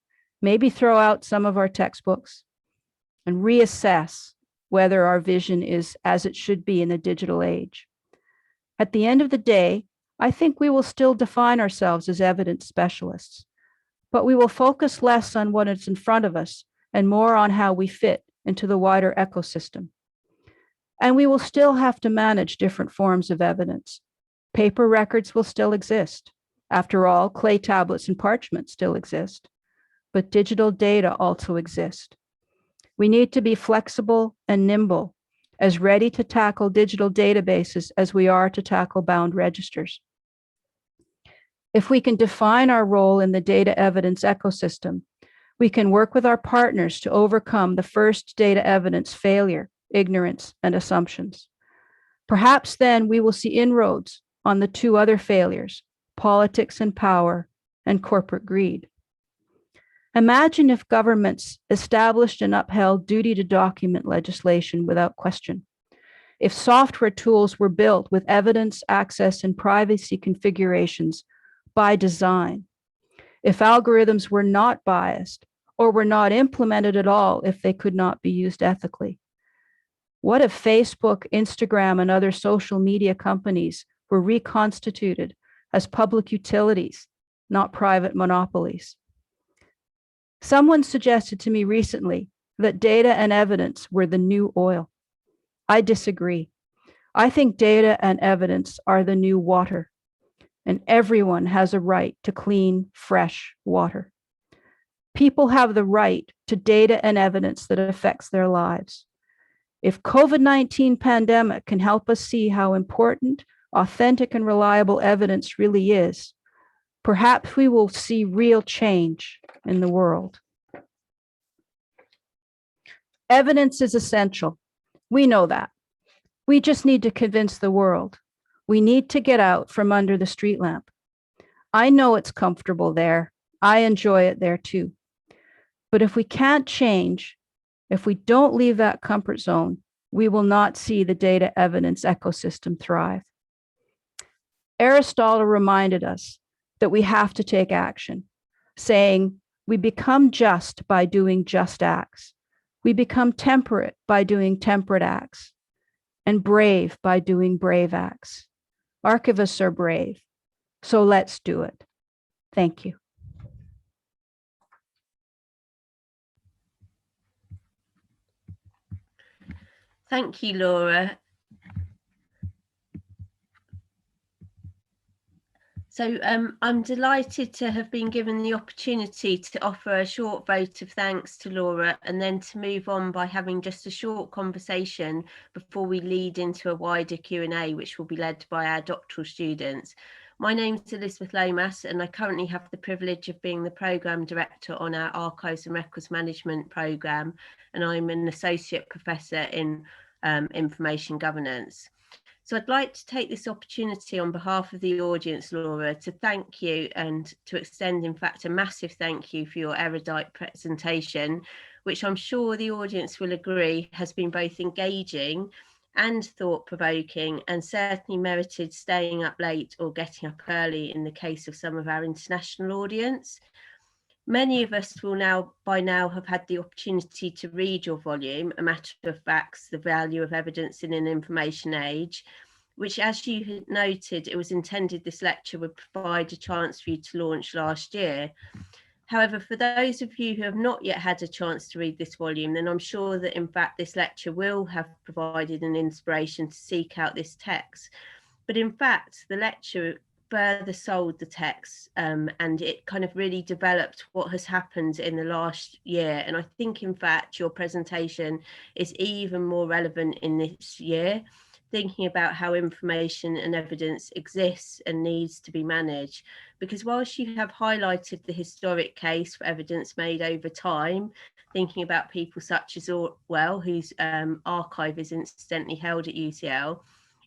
maybe throw out some of our textbooks, and reassess whether our vision is as it should be in the digital age. At the end of the day, I think we will still define ourselves as evidence specialists, but we will focus less on what is in front of us and more on how we fit into the wider ecosystem. And we will still have to manage different forms of evidence. Paper records will still exist. After all, clay tablets and parchment still exist, but digital data also exist. We need to be flexible and nimble, as ready to tackle digital databases as we are to tackle bound registers. If we can define our role in the data evidence ecosystem, we can work with our partners to overcome the first data evidence failure, ignorance, and assumptions. Perhaps then we will see inroads on the two other failures, politics and power, and corporate greed. Imagine if governments established and upheld duty to document legislation without question. If software tools were built with evidence, access, and privacy configurations by design. If algorithms were not biased or were not implemented at all if they could not be used ethically. What if Facebook, Instagram, and other social media companies were reconstituted as public utilities, not private monopolies? Someone suggested to me recently that data and evidence were the new oil. I disagree. I think data and evidence are the new water, and everyone has a right to clean, fresh water. People have the right to data and evidence that affects their lives. If COVID-19 pandemic can help us see how important, authentic, and reliable evidence really is, perhaps we will see real change in the world. Evidence is essential. We know that. We just need to convince the world. We need to get out from under the street lamp. I know it's comfortable there. I enjoy it there too. But if we can't change, if we don't leave that comfort zone, we will not see the data evidence ecosystem thrive. Aristotle reminded us that we have to take action, saying we become just by doing just acts. We become temperate by doing temperate acts, and brave by doing brave acts. Archivists are brave, so let's do it. Thank you. Thank you, Laura. So I'm delighted to have been given the opportunity to offer a short vote of thanks to Laura, and then to move on by having just a short conversation before we lead into a wider Q&A, which will be led by our doctoral students. My name is Elizabeth Lomas, and I currently have the privilege of being the Programme Director on our Archives and Records Management programme, and I'm an Associate Professor in Information Governance. So I'd like to take this opportunity on behalf of the audience, Laura, to thank you and to extend, in fact, a massive thank you for your erudite presentation, which I'm sure the audience will agree has been both engaging and thought-provoking, and certainly merited staying up late or getting up early in the case of some of our international audience. Many of us will by now have had the opportunity to read your volume, A Matter of Facts, The Value of Evidence in an Information Age, which, as you had noted, it was intended this lecture would provide a chance for you to launch last year. However, for those of you who have not yet had a chance to read this volume, then I'm sure that in fact this lecture will have provided an inspiration to seek out this text. But in fact, the lecture further sold the text, and it kind of really developed what has happened in the last year. And I think, in fact, your presentation is even more relevant in this year, thinking about how information and evidence exists and needs to be managed. Because whilst you have highlighted the historic case for evidence made over time, thinking about people such as Orwell, whose archive is incidentally held at UCL,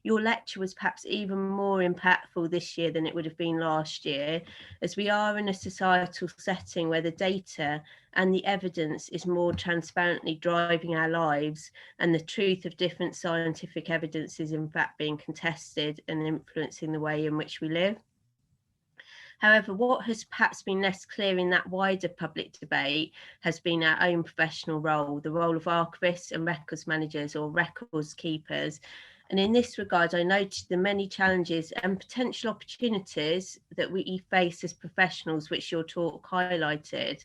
your lecture was perhaps even more impactful this year than it would have been last year, as we are in a societal setting where the data and the evidence is more transparently driving our lives, and the truth of different scientific evidence is in fact being contested and influencing the way in which we live. However, what has perhaps been less clear in that wider public debate has been our own professional role, the role of archivists and records managers, or records keepers. And in this regard, I noted the many challenges and potential opportunities that we face as professionals, which your talk highlighted.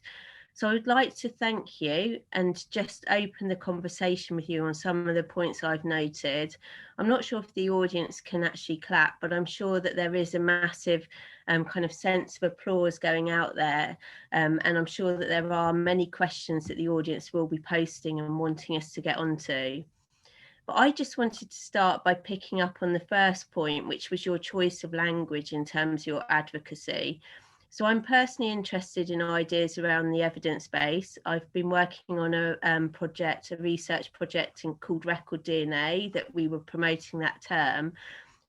So I would like to thank you and just open the conversation with you on some of the points I've noted. I'm not sure if the audience can actually clap, but I'm sure that there is a massive kind of sense of applause going out there. And I'm sure that there are many questions that the audience will be posting and wanting us to get onto. But I just wanted to start by picking up on the first point, which was your choice of language in terms of your advocacy. So I'm personally interested in ideas around the evidence base. I've been working on a research project called Record DNA that we were promoting that term.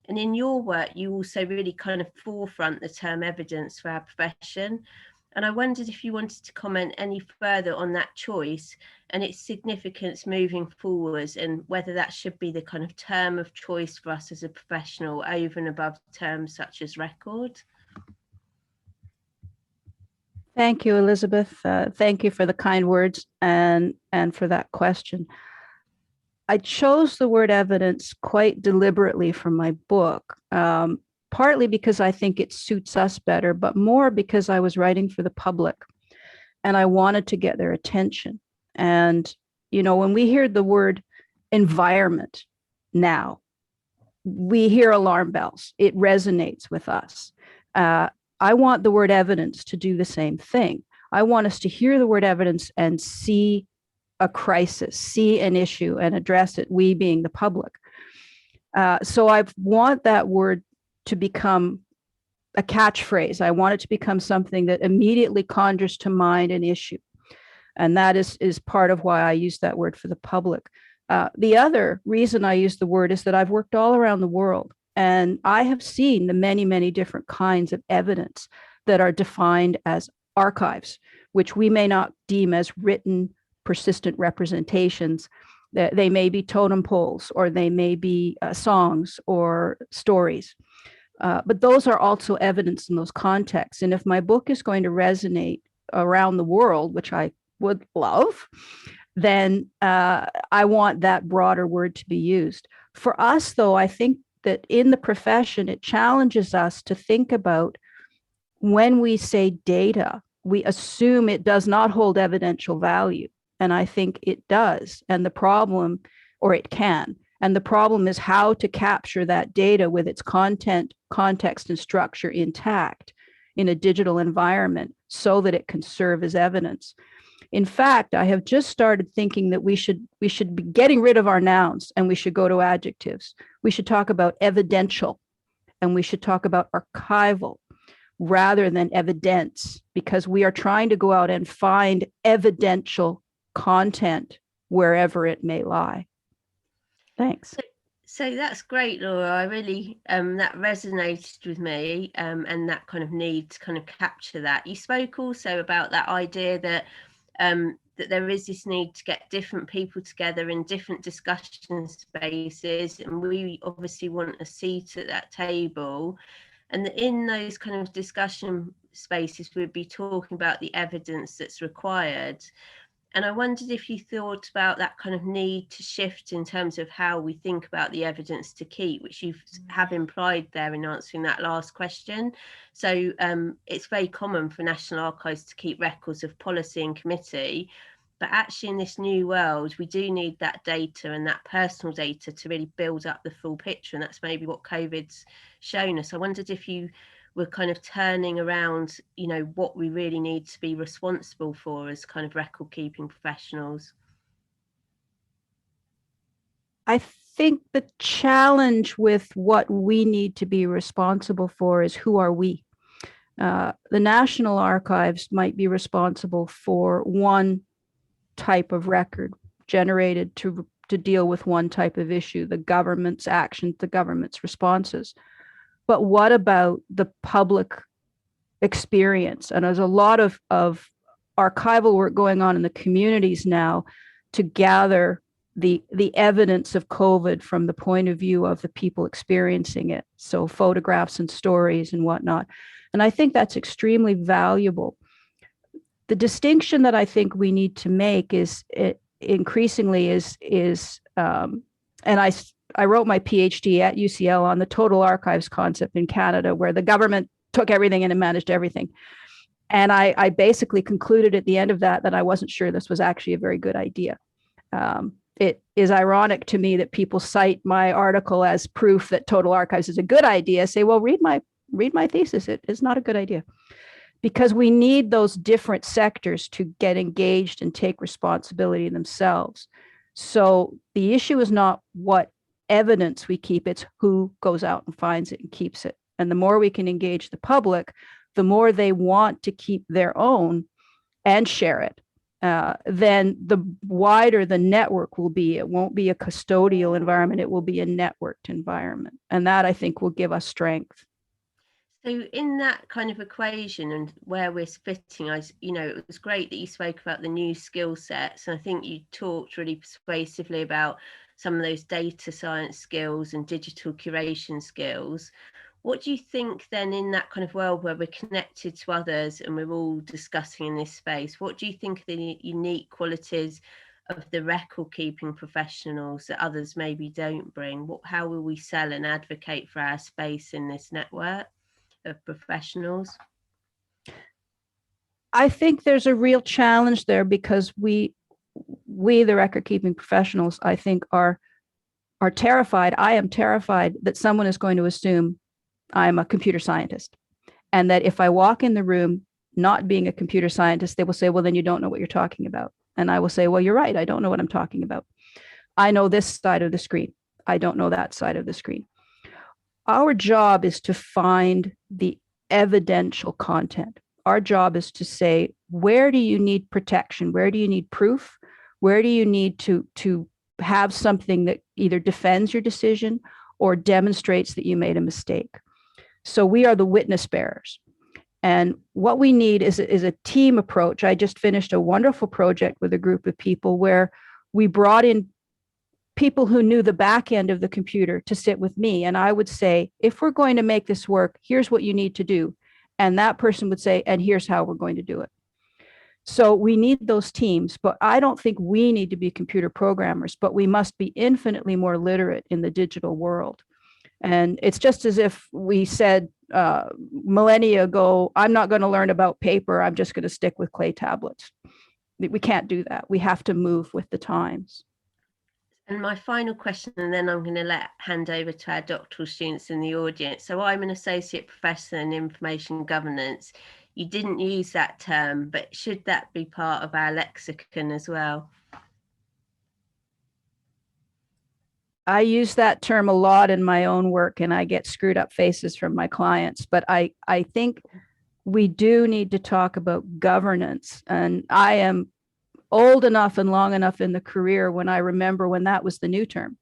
And in your work, you also really kind of forefront the term evidence for our profession. And I wondered if you wanted to comment any further on that choice and its significance moving forwards, and whether that should be the kind of term of choice for us as a professional over and above terms such as record. Thank you, Elizabeth. Thank you for the kind words and for that question. I chose the word evidence quite deliberately from my book, partly because I think it suits us better, but more because I was writing for the public and I wanted to get their attention. And, you know, when we hear the word environment now, we hear alarm bells. It resonates with us. I want the word evidence to do the same thing. I want us to hear the word evidence and see a crisis, see an issue and address it, we being the public. So I want that word to become a catchphrase. I want it to become something that immediately conjures to mind an issue. And that is part of why I use that word for the public. The other reason I use the word is that I've worked all around the world, and I have seen the many, many different kinds of evidence that are defined as archives, which we may not deem as written, persistent representations. They may be totem poles, or they may be songs or stories. But those are also evidence in those contexts. And if my book is going to resonate around the world, which I would love, then I want that broader word to be used. For us, though, I think that in the profession, it challenges us to think about when we say data, we assume it does not hold evidential value. And I think it does. And the problem, or it can. And the problem is how to capture that data with its content, context, and structure intact in a digital environment so that it can serve as evidence. In fact, I have just started thinking that we should be getting rid of our nouns and we should go to adjectives. We should talk about evidential and we should talk about archival rather than evidence, because we are trying to go out and find evidential content wherever it may lie. Thanks. So that's great, Laura. I really, that resonated with me, and that kind of need to kind of capture that. You spoke also about that idea that that there is this need to get different people together in different discussion spaces, and we obviously want a seat at that table. And in those kind of discussion spaces, we'd be talking about the evidence that's required. And I wondered if you thought about that kind of need to shift in terms of how we think about the evidence to keep, which you have implied there in answering that last question. So it's very common for National Archives to keep records of policy and committee, but actually in this new world, we do need that data and that personal data to really build up the full picture. And that's maybe what COVID's shown us. I wondered if you were kind of turning around, you know, what we really need to be responsible for as kind of record keeping professionals. I think the challenge with what we need to be responsible for is who are we? The National Archives might be responsible for one type of record generated to deal with one type of issue, the government's actions, the government's responses. But what about the public experience? And there's a lot of archival work going on in the communities now to gather the evidence of COVID from the point of view of the people experiencing it. So photographs and stories and whatnot. And I think that's extremely valuable. The distinction that I think we need to make is increasingly and I wrote my PhD at UCL on the total archives concept in Canada, where the government took everything in and managed everything. And I basically concluded at the end of that I wasn't sure this was actually a very good idea. It is ironic to me that people cite my article as proof that total archives is a good idea. Say, well, read my thesis. It is not a good idea. Because we need those different sectors to get engaged and take responsibility themselves. So the issue is not what evidence we keep, it's who goes out and finds it and keeps it. And the more we can engage the public, the more they want to keep their own and share it, then the wider the network will be. It won't be a custodial environment, it will be a networked environment. And that, I think, will give us strength. So in that kind of equation and where we're fitting, it was great that you spoke about the new skill sets. And I think you talked really persuasively about some of those data science skills and digital curation skills. What do you think then in that kind of world where we're connected to others and we're all discussing in this space, what do you think are the unique qualities of the record keeping professionals that others maybe don't bring? How will we sell and advocate for our space in this network of professionals? I think there's a real challenge there because we the record keeping professionals, I think, are terrified. I am terrified that someone is going to assume I'm a computer scientist, and that if I walk in the room not being a computer scientist, they will say, well, then you don't know what you're talking about. And I will say, well, you're right, I don't know what I'm talking about. I know this side of the screen, I don't know that side of the screen. Our job is to find the evidential content. Our job is to say, where do you need protection? Where do you need proof? Where do you need to have something that either defends your decision or demonstrates that you made a mistake? So we are the witness bearers. And what we need is a team approach. I just finished a wonderful project with a group of people where we brought in people who knew the back end of the computer to sit with me. And I would say, if we're going to make this work, here's what you need to do. And that person would say, and here's how we're going to do it. So we need those teams, but I don't think we need to be computer programmers, but we must be infinitely more literate in the digital world. And it's just as if we said millennia ago, I'm not going to learn about paper, I'm just going to stick with clay tablets. We can't do that. We have to move with the times. And my final question, and then I'm going to hand over to our doctoral students in the audience. So I'm an associate professor in information governance. You didn't use that term, but should that be part of our lexicon as well? I use that term a lot in my own work, and I get screwed up faces from my clients. But I think we do need to talk about governance. And I am old enough and long enough in the career when I remember when that was the new term,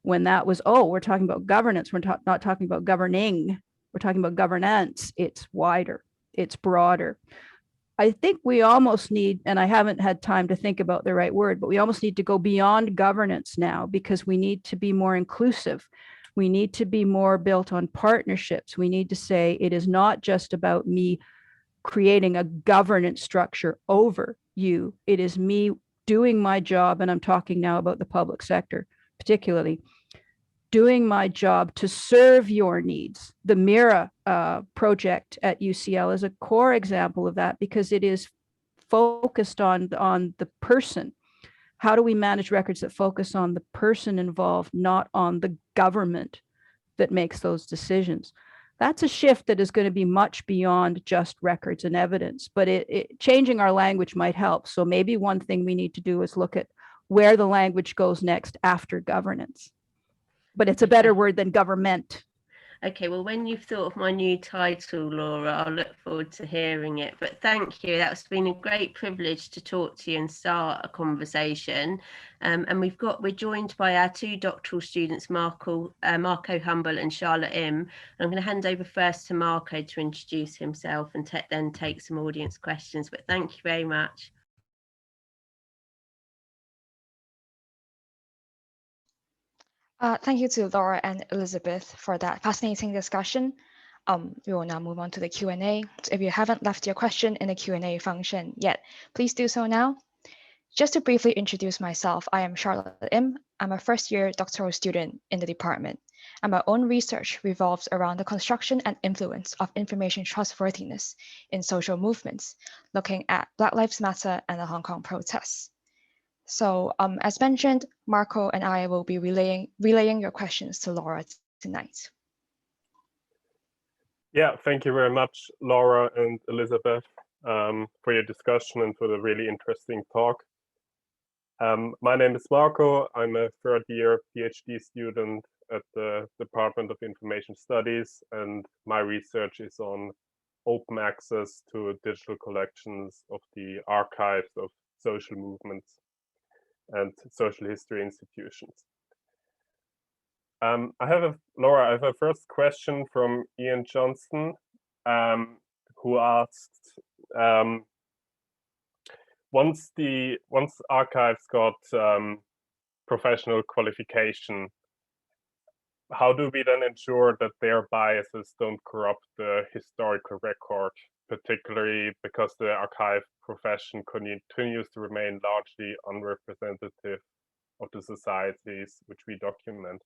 when that was, oh, we're talking about governance. We're not talking about governing. We're talking about governance. It's wider. It's broader. I think we almost need, and I haven't had time to think about the right word, but we almost need to go beyond governance now, because we need to be more inclusive. We need to be more built on partnerships. We need to say it is not just about me creating a governance structure over you. It is me doing my job, and I'm talking now about the public sector, particularly, doing my job to serve your needs. The MIRA project at UCL is a core example of that, because it is focused on the person. How do we manage records that focus on the person involved, not on the government that makes those decisions? That's a shift that is going to be much beyond just records and evidence, but changing our language might help. So maybe one thing we need to do is look at where the language goes next after governance. But it's a better word than government. Okay, well, when you've thought of my new title, Laura, I'll look forward to hearing it. But thank you. That's been a great privilege to talk to you and start a conversation. And we're joined by our two doctoral students, Marco Humble and Charlotte Im. I'm going to hand over first to Marco to introduce himself and then take some audience questions. But thank you very much. Thank you to Laura and Elizabeth for that fascinating discussion. We will now move on to the Q&A. So if you haven't left your question in the Q&A function yet, please do so now. Just to briefly introduce myself, I am Charlotte Im. I'm a first-year doctoral student in the department, and my own research revolves around the construction and influence of information trustworthiness in social movements, looking at Black Lives Matter and the Hong Kong protests. So as mentioned, Marco and I will be relaying your questions to Laura tonight. Yeah, thank you very much, Laura and Elizabeth, for your discussion and for the really interesting talk. My name is Marco. I'm a third-year PhD student at the Department of Information Studies, and my research is on open access to digital collections of the archives of social movements and social history institutions. Laura, I have a first question from Ian Johnston, who asked, once archives got professional qualification, how do we then ensure that their biases don't corrupt the historical record, particularly because the archive profession continues to remain largely unrepresentative of the societies which we document?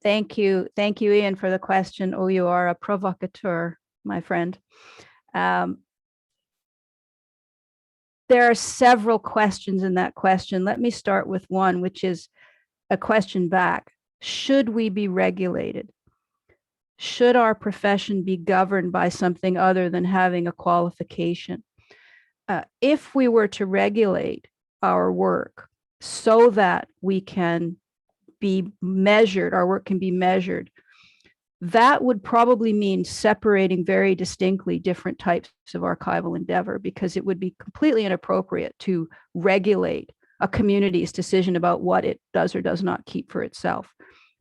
Thank you, Ian, for the question. Oh, you are a provocateur, my friend. There are several questions in that question. Let me start with one, which is a question back. Should we be regulated? Should our profession be governed by something other than having a qualification? If we were to regulate our work so that we can be measured, our work can be measured, that would probably mean separating very distinctly different types of archival endeavor, because it would be completely inappropriate to regulate a community's decision about what it does or does not keep for itself.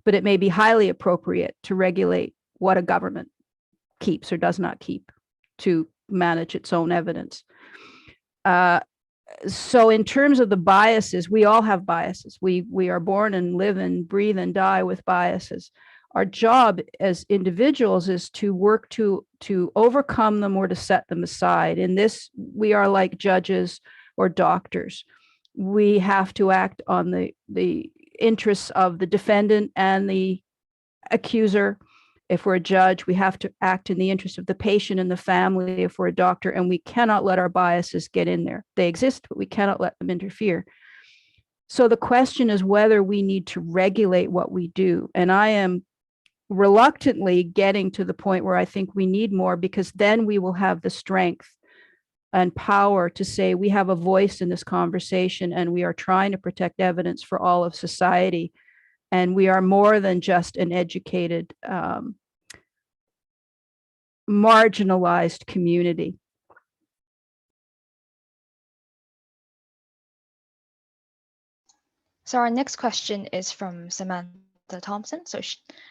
But it may be highly appropriate to regulate what a government keeps or does not keep to manage its own evidence. So in terms of the biases, we all have biases. We are born and live and breathe and die with biases. Our job as individuals is to work to overcome them or to set them aside. In this, we are like judges or doctors. We have to act on the interests of the defendant and the accuser. If we're a judge, we have to act in the interest of the patient and the family if we're a doctor, and we cannot let our biases get in there. They exist, but we cannot let them interfere. So the question is whether we need to regulate what we do. And I am reluctantly getting to the point where I think we need more, because then we will have the strength and power to say we have a voice in this conversation and we are trying to protect evidence for all of society. And we are more than just an educated, marginalized community. So our next question is from Samantha Thompson. So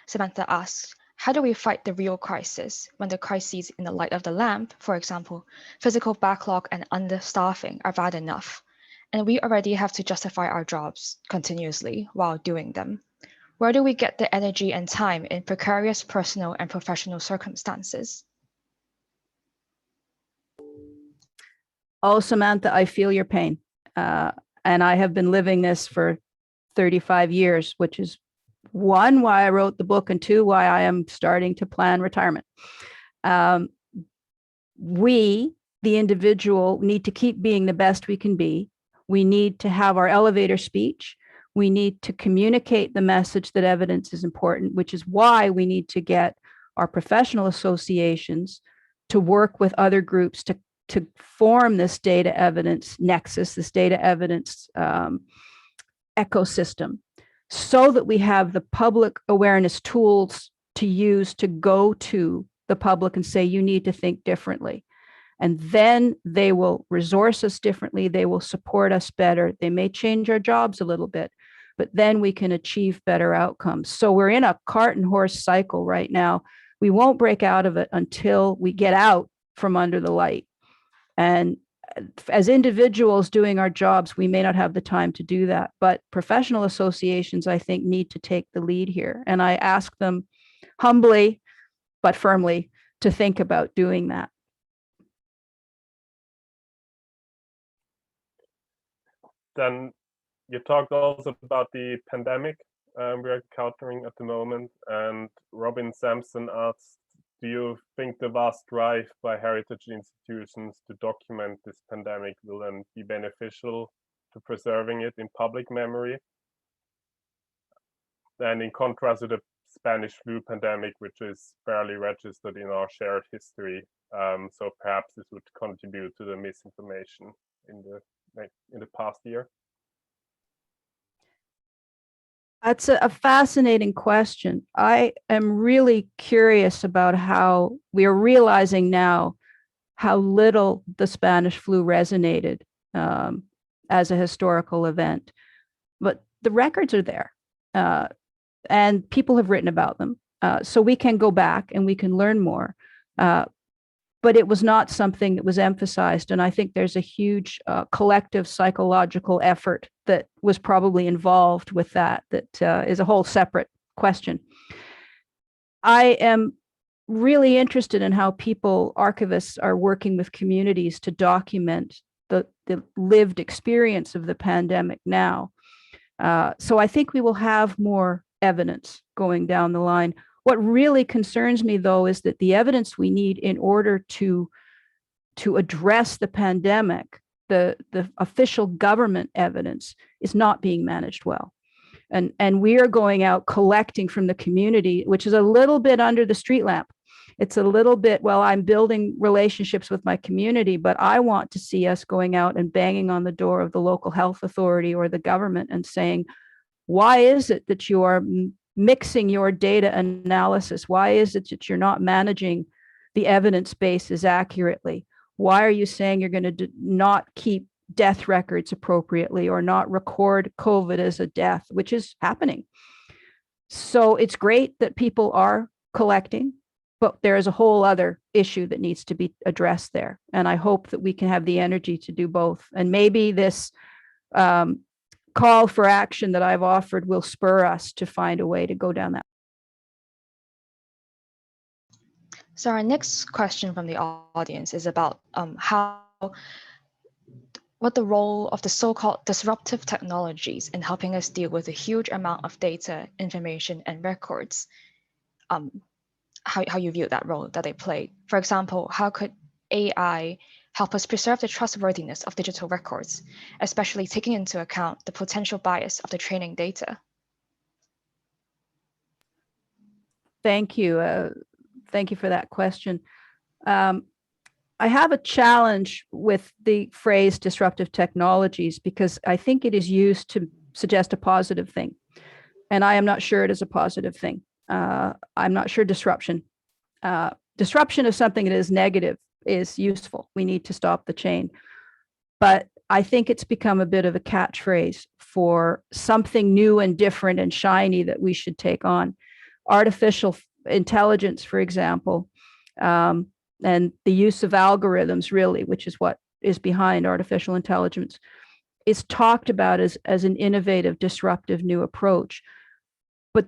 Samantha asks, how do we fight the real crisis when the crises in the light of the lamp, for example, physical backlog and understaffing, are bad enough, and we already have to justify our jobs continuously while doing them? Where do we get the energy and time in precarious personal and professional circumstances? Oh, Samantha, I feel your pain. And I have been living this for 35 years, which is one, why I wrote the book, and two, why I am starting to plan retirement. We, the individual, need to keep being the best we can be. We need to have our elevator speech. We need to communicate the message that evidence is important, which is why we need to get our professional associations to work with other groups to form this data evidence nexus, this data evidence ecosystem, so that we have the public awareness tools to use to go to the public and say, you need to think differently. And then they will resource us differently. They will support us better. They may change our jobs a little bit, but then we can achieve better outcomes. So we're in a cart and horse cycle right now. We won't break out of it until we get out from under the light. And as individuals doing our jobs, we may not have the time to do that, but professional associations, I think, need to take the lead here. And I ask them humbly, but firmly, to think about doing that. Then you talked also about the pandemic we're encountering at the moment, and Robin Sampson asked, do you think the vast drive by heritage institutions to document this pandemic will then be beneficial to preserving it in public memory? And in contrast to the Spanish flu pandemic, which is barely registered in our shared history, so perhaps this would contribute to the misinformation in the past year. That's a fascinating question. I am really curious about how we are realizing now how little the Spanish flu resonated as a historical event. But the records are there, and people have written about them. So we can go back and we can learn more. But it was not something that was emphasized. And I think there's a huge collective psychological effort that was probably involved with that is a whole separate question. I am really interested in how archivists are working with communities to document the lived experience of the pandemic now. So I think we will have more evidence going down the line. What really concerns me, though, is that the evidence we need in order to address the pandemic, the official government evidence, is not being managed well. And we are going out collecting from the community, which is a little bit under the street lamp. It's a little bit, well, I'm building relationships with my community, but I want to see us going out and banging on the door of the local health authority or the government and saying, why is it that you are mixing your data analysis? Why is it that you're not managing the evidence bases accurately? Why are you saying you're going to not keep death records appropriately or not record COVID as a death, which is happening? So it's great that people are collecting. But there is a whole other issue that needs to be addressed there. And I hope that we can have the energy to do both. And maybe this call for action that I've offered will spur us to find a way to go down that. So our next question from the audience is about what the role of the so-called disruptive technologies in helping us deal with a huge amount of data, information, and records. How you view that role that they play. For example, how could AI help us preserve the trustworthiness of digital records, especially taking into account the potential bias of the training data? Thank you. Thank you for that question. I have a challenge with the phrase disruptive technologies because I think it is used to suggest a positive thing. And I am not sure it is a positive thing. I'm not sure disruption. Disruption of something that is negative is useful. We need to stop the chain. But I think it's become a bit of a catchphrase for something new and different and shiny that we should take on. Artificial intelligence, for example, and the use of algorithms, really, which is what is behind artificial intelligence, is talked about as an innovative, disruptive new approach. But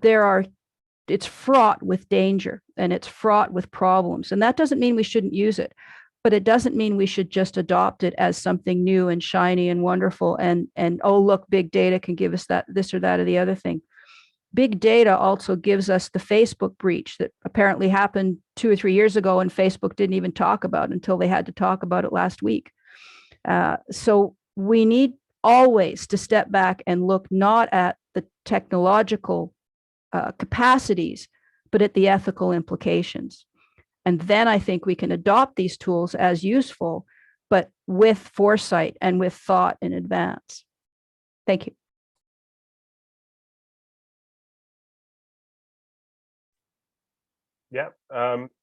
it's fraught with danger and it's fraught with problems. And that doesn't mean we shouldn't use it, but it doesn't mean we should just adopt it as something new and shiny and wonderful. And oh, look, big data can give us that, this or that or the other thing. Big data also gives us the Facebook breach that apparently happened 2 or 3 years ago and Facebook didn't even talk about until they had to talk about it last week. So we need always to step back and look not at the technological capacities, but at the ethical implications. And then I think we can adopt these tools as useful, but with foresight and with thought in advance. Thank you. Yeah,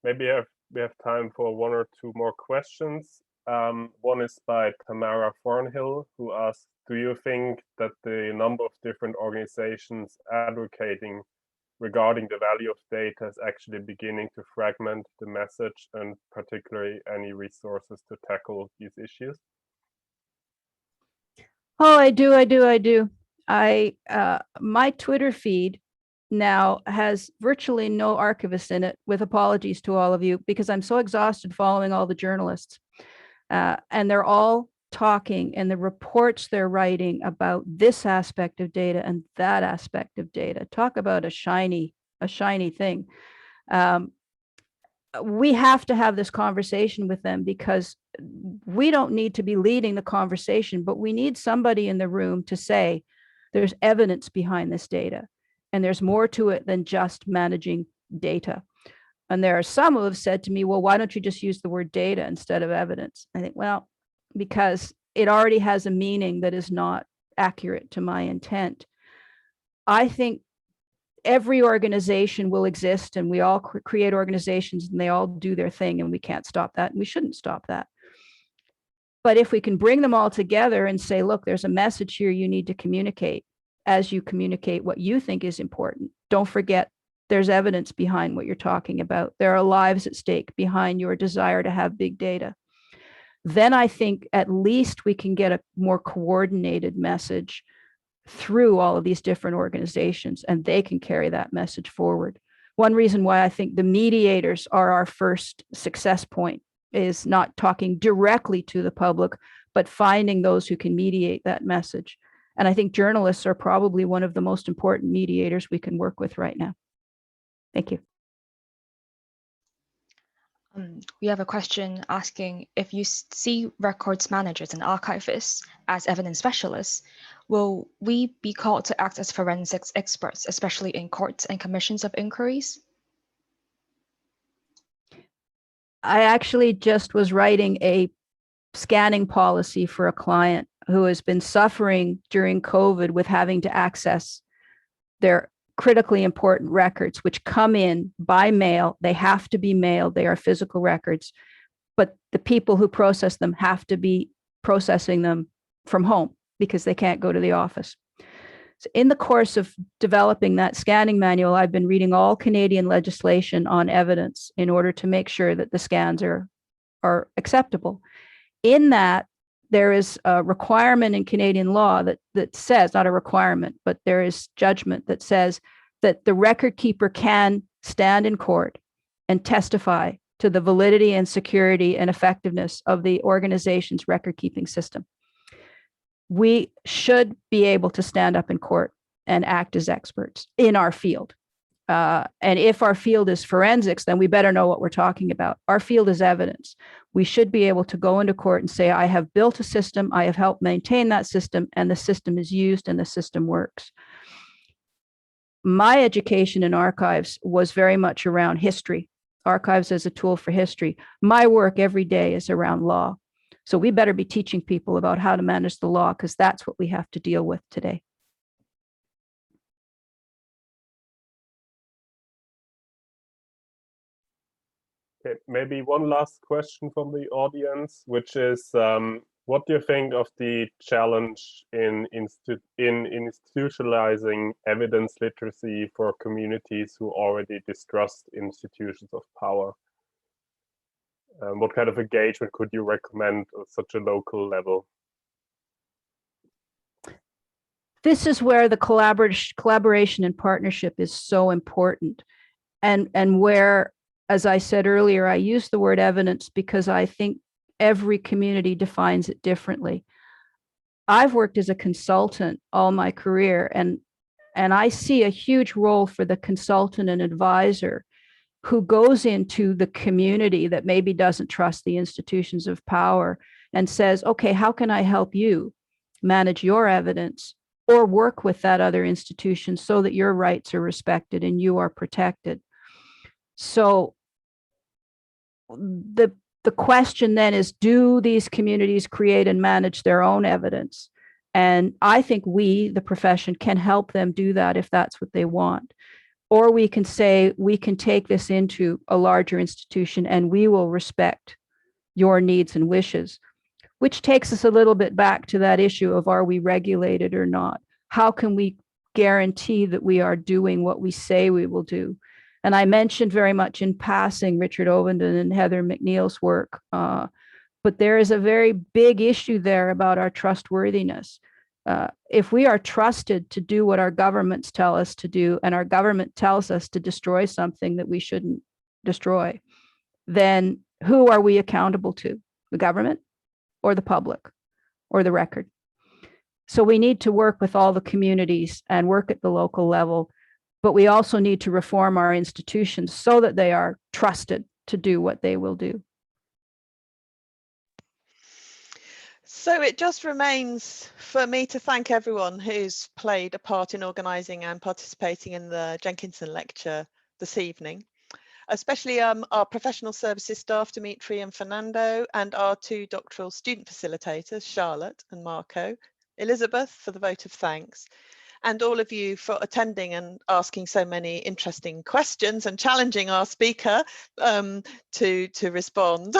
maybe we have time for 1 or 2 more questions. One is by Tamara Thornhill, who asks, do you think that the number of different organizations advocating regarding the value of data is actually beginning to fragment the message and particularly any resources to tackle these issues? Oh, I do. My Twitter feed now has virtually no archivists in it, with apologies to all of you, because I'm so exhausted following all the journalists. And they're all talking, and the reports they're writing about this aspect of data and that aspect of data. Talk about a shiny thing. We have to have this conversation with them, because we don't need to be leading the conversation, but we need somebody in the room to say, there's evidence behind this data, and there's more to it than just managing data. And there are some who have said to me, well, why don't you just use the word data instead of evidence? I think, well, because it already has a meaning that is not accurate to my intent. I think every organization will exist, and we all create organizations, and they all do their thing, and we can't stop that, and we shouldn't stop that. But if we can bring them all together and say, look, there's a message here you need to communicate as you communicate what you think is important. Don't forget, there's evidence behind what you're talking about. There are lives at stake behind your desire to have big data. Then I think at least we can get a more coordinated message through all of these different organizations, and they can carry that message forward. One reason why I think the mediators are our first success point is not talking directly to the public, but finding those who can mediate that message. And I think journalists are probably one of the most important mediators we can work with right now. Thank you. We have a question asking, if you see records managers and archivists as evidence specialists, will we be called to act as forensics experts, especially in courts and commissions of inquiries? I actually just was writing a scanning policy for a client who has been suffering during COVID with having to access their critically important records, which come in by mail. They have to be mailed. They are physical records, but the people who process them have to be processing them from home because they can't go to the office. So in the course of developing that scanning manual, I've been reading all Canadian legislation on evidence in order to make sure that the scans are acceptable. In that, there is a requirement in Canadian law that says, not a requirement, but there is judgment that says that the record keeper can stand in court and testify to the validity and security and effectiveness of the organization's record keeping system. We should be able to stand up in court and act as experts in our field. And if our field is forensics, then we better know what we're talking about. Our field is evidence. We should be able to go into court and say, I have built a system, I have helped maintain that system, and the system is used and the system works. My education in archives was very much around history, archives as a tool for history. My work every day is around law. So we better be teaching people about how to manage the law, because that's what we have to deal with today. Okay, maybe one last question from the audience, which is, what do you think of the challenge in institutionalizing evidence literacy for communities who already distrust institutions of power? What kind of engagement could you recommend at such a local level? This is where the collaboration and partnership is so important, and where, as I said earlier, I use the word evidence because I think every community defines it differently. I've worked as a consultant all my career, and I see a huge role for the consultant and advisor who goes into the community that maybe doesn't trust the institutions of power and says, okay, how can I help you manage your evidence or work with that other institution so that your rights are respected and you are protected? So the question then is, do these communities create and manage their own evidence? And I think we, the profession, can help them do that if that's what they want. Or we can say, we can take this into a larger institution and we will respect your needs and wishes, which takes us a little bit back to that issue of, are we regulated or not? How can we guarantee that we are doing what we say we will do? And I mentioned very much in passing Richard Ovenden and Heather McNeil's work, but there is a very big issue there about our trustworthiness. If we are trusted to do what our governments tell us to do, and our government tells us to destroy something that we shouldn't destroy, then who are we accountable to? The government or the public or the record? So we need to work with all the communities and work at the local level, but we also need to reform our institutions so that they are trusted to do what they will do. So it just remains for me to thank everyone who's played a part in organising and participating in the Jenkinson Lecture this evening, especially our professional services staff, Dimitri and Fernando, and our two doctoral student facilitators, Charlotte and Marco, Elizabeth for the vote of thanks, and all of you for attending and asking so many interesting questions and challenging our speaker to respond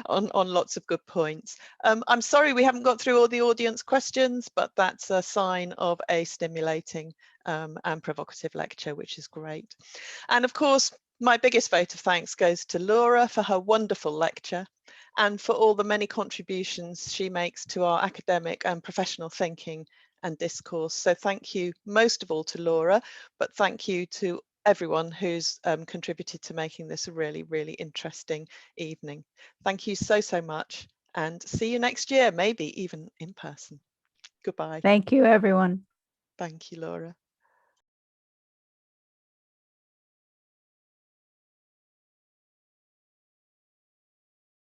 on lots of good points. I'm sorry we haven't got through all the audience questions, but that's a sign of a stimulating and provocative lecture, which is great. And of course, my biggest vote of thanks goes to Laura for her wonderful lecture and for all the many contributions she makes to our academic and professional thinking and discourse. So thank you most of all to Laura, but thank you to everyone who's contributed to making this a really, really interesting evening. Thank you so, so much, and see you next year, maybe even in person. Goodbye. Thank you, everyone. Thank you, Laura.